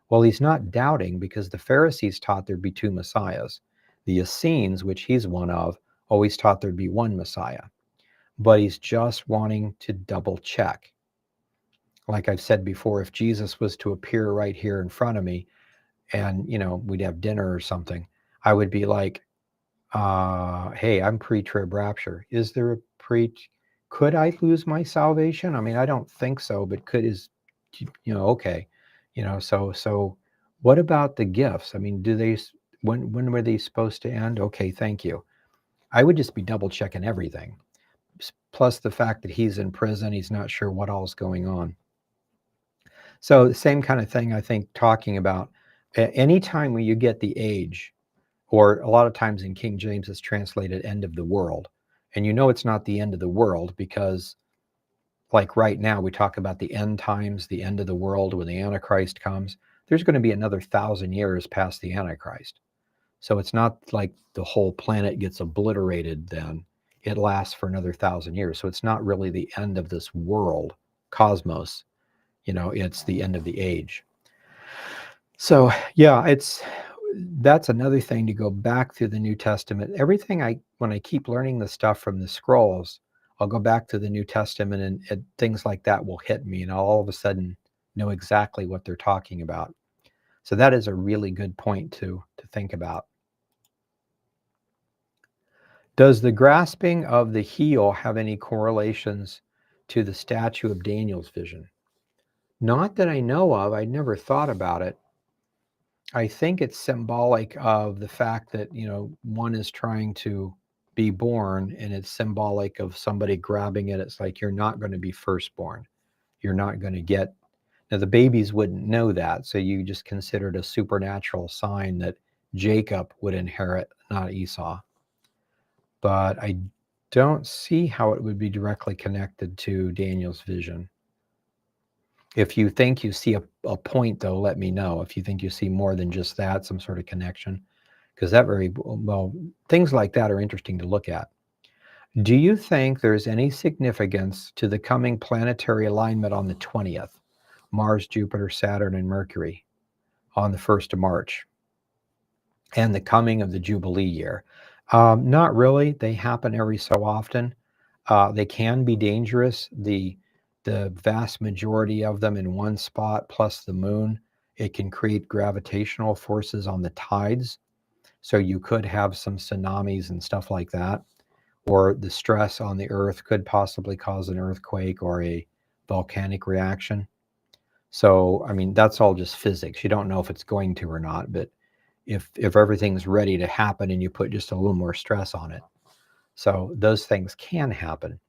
Well, he's not doubting because the Pharisees taught there'd be two Messiahs. The Essenes, which he's one of, always taught there'd be one Messiah. But he's just wanting to double check. Like I've said before, if Jesus was to appear right here in front of me and, you know, we'd have dinner or something, I would be like, hey, I'm pre-trib rapture. Is there a could I lose my salvation? I mean, I don't think so, but okay. So what about the gifts? I mean, when were they supposed to end? Okay, thank you. I would just be double checking everything. Plus the fact that he's in prison, he's not sure what all's going on. So the same kind of thing, I think, talking about anytime when you get the age, or a lot of times in King James it's translated end of the world. And you know it's not the end of the world because, like right now, we talk about the end times, the end of the world when the Antichrist comes. There's going to be another 1,000 years past the Antichrist. So it's not like the whole planet gets obliterated then. It lasts for another 1,000 years. So it's not really the end of this world, cosmos. You know, it's the end of the age. So yeah, that's another thing to go back through the New Testament. Everything when I keep learning the stuff from the scrolls, I'll go back to the New Testament and things like that will hit me and I'll all of a sudden know exactly what they're talking about. So that is a really good point to think about. Does the grasping of the heel have any correlations to the statue of Daniel's vision? Not that I know of. I never thought about it. I think it's symbolic of the fact that, you know, one is trying to be born and it's symbolic of somebody grabbing it. It's like, you're not going to be firstborn. You're not going to get. Now, the babies wouldn't know that. So you just consider it a supernatural sign that Jacob would inherit, not Esau. But I don't see how it would be directly connected to Daniel's vision. If you think you see a point, though, let me know. If you think you see more than just that, some sort of connection, because that things like that are interesting to look at. Do you think there's any significance to the coming planetary alignment on the 20th? Mars, Jupiter, Saturn, and Mercury on the 1st of March and the coming of the Jubilee year. Not really. They happen every so often. They can be dangerous. The vast majority of them in one spot, plus the moon, it can create gravitational forces on the tides. So you could have some tsunamis and stuff like that. Or the stress on the earth could possibly cause an earthquake or a volcanic reaction. So, I mean, that's all just physics. You don't know if it's going to or not, but if everything's ready to happen and you put just a little more stress on it. So those things can happen.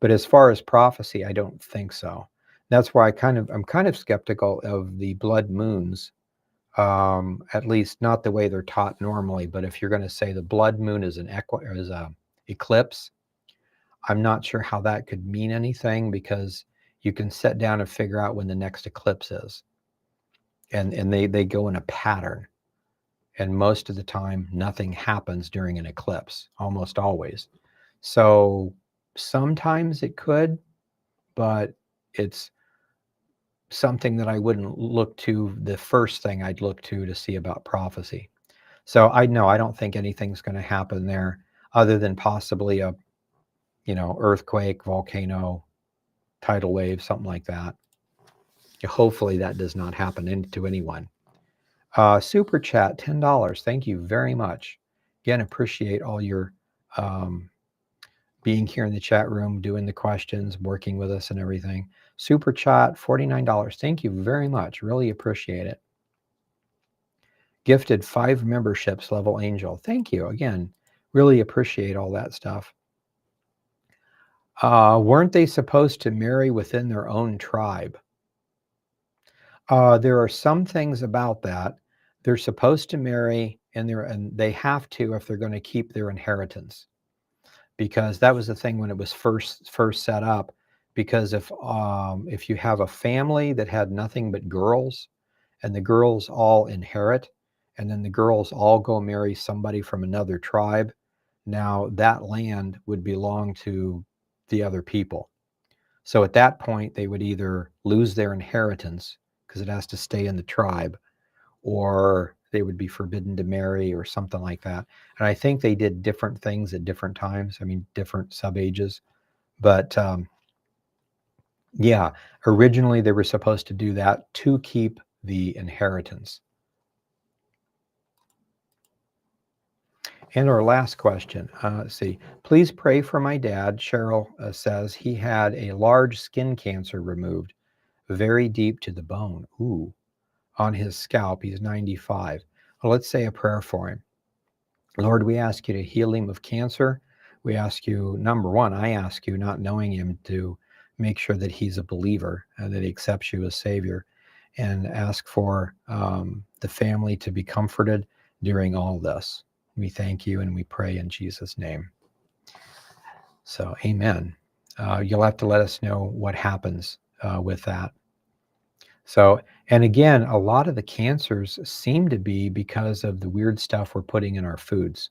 But as far as prophecy, I don't think so. That's why I'm kind of skeptical of the blood moons, at least not the way they're taught normally. But if you're going to say the blood moon is an eclipse, I'm not sure how that could mean anything, because you can sit down and figure out when the next eclipse is. And they go in a pattern. And most of the time, nothing happens during an eclipse, almost always. So sometimes it could, but it's something that I wouldn't look to, the first thing I'd look to see about prophecy. So I don't think anything's going to happen there other than possibly a, earthquake, volcano, tidal wave, something like that. Hopefully that does not happen to anyone. Super chat, $10. Thank you very much. Again, appreciate all your being here in the chat room, doing the questions, working with us and everything. Super chat, $49. Thank you very much. Really appreciate it. Gifted 5 memberships, Level Angel. Thank you. Again, really appreciate all that stuff. Weren't they supposed to marry within their own tribe? There are some things about that. They're supposed to marry, and they have to if they're going to keep their inheritance, because that was the thing when it was first set up. Because if you have a family that had nothing but girls, and the girls all inherit, and then the girls all go marry somebody from another tribe, now that land would belong to the other people. So at that point, they would either lose their inheritance because it has to stay in the tribe, or they would be forbidden to marry or something like that. And I think they did different things at different times. I mean, different sub-ages. But yeah, originally they were supposed to do that to keep the inheritance. And our last question, let's see. Please pray for my dad. Cheryl says he had a large skin cancer removed, very deep to the bone. Ooh. On his scalp. He's 95. Well, let's say a prayer for him. Lord, we ask you to heal him of cancer. We ask you, number one, I ask you, not knowing him, to make sure that he's a believer and that he accepts you as Savior, and ask for the family to be comforted during all this. We thank you and we pray in Jesus' name. So, amen. You'll have to let us know what happens with that. So, and again, a lot of the cancers seem to be because of the weird stuff we're putting in our foods,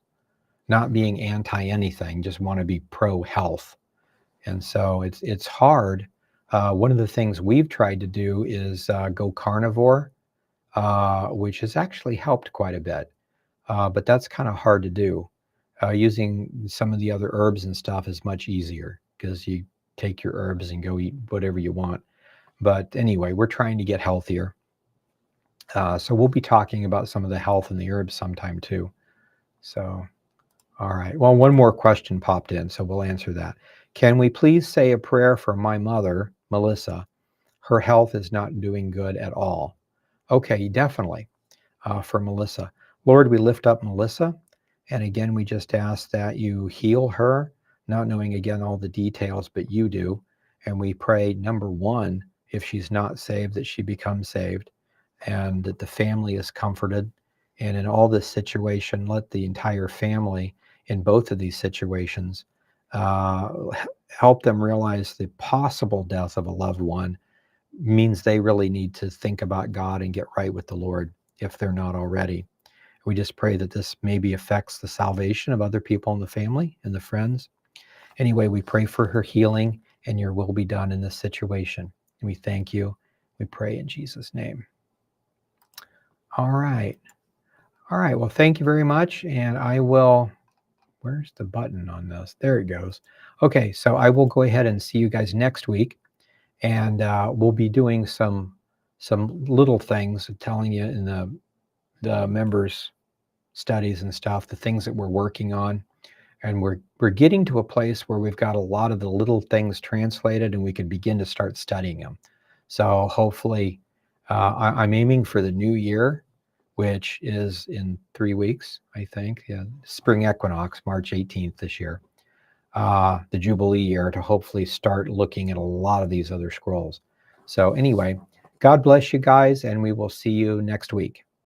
not being anti anything, just want to be pro health. And so it's hard. One of the things we've tried to do is go carnivore, which has actually helped quite a bit. But that's kind of hard to do. Using some of the other herbs and stuff is much easier, because you take your herbs and go eat whatever you want. But anyway, we're trying to get healthier. So we'll be talking about some of the health and the herbs sometime too. So, all right. Well, one more question popped in, so we'll answer that. Can we please say a prayer for my mother, Melissa? Her health is not doing good at all. Okay, definitely. For Melissa. Lord, we lift up Melissa. And again, we just ask that you heal her, not knowing again all the details, but you do. And we pray, number one, if she's not saved, that she becomes saved, and that the family is comforted. And in all this situation, let the entire family in both of these situations help them realize the possible death of a loved one means they really need to think about God and get right with the Lord if they're not already. We just pray that this maybe affects the salvation of other people in the family and the friends. Anyway, we pray for her healing, and your will be done in this situation. And we thank you. We pray in Jesus' name. All right. All right. Well, thank you very much. And I will, where's the button on this? There it goes. Okay. So I will go ahead and see you guys next week. And we'll be doing some little things, telling you in the members' studies and stuff, the things that we're working on. And we're getting to a place where we've got a lot of the little things translated, and we can begin to start studying them. So hopefully, I'm aiming for the new year, which is in 3 weeks, I think. Yeah, spring equinox, March 18th this year, the Jubilee year, to hopefully start looking at a lot of these other scrolls. So anyway, God bless you guys, and we will see you next week.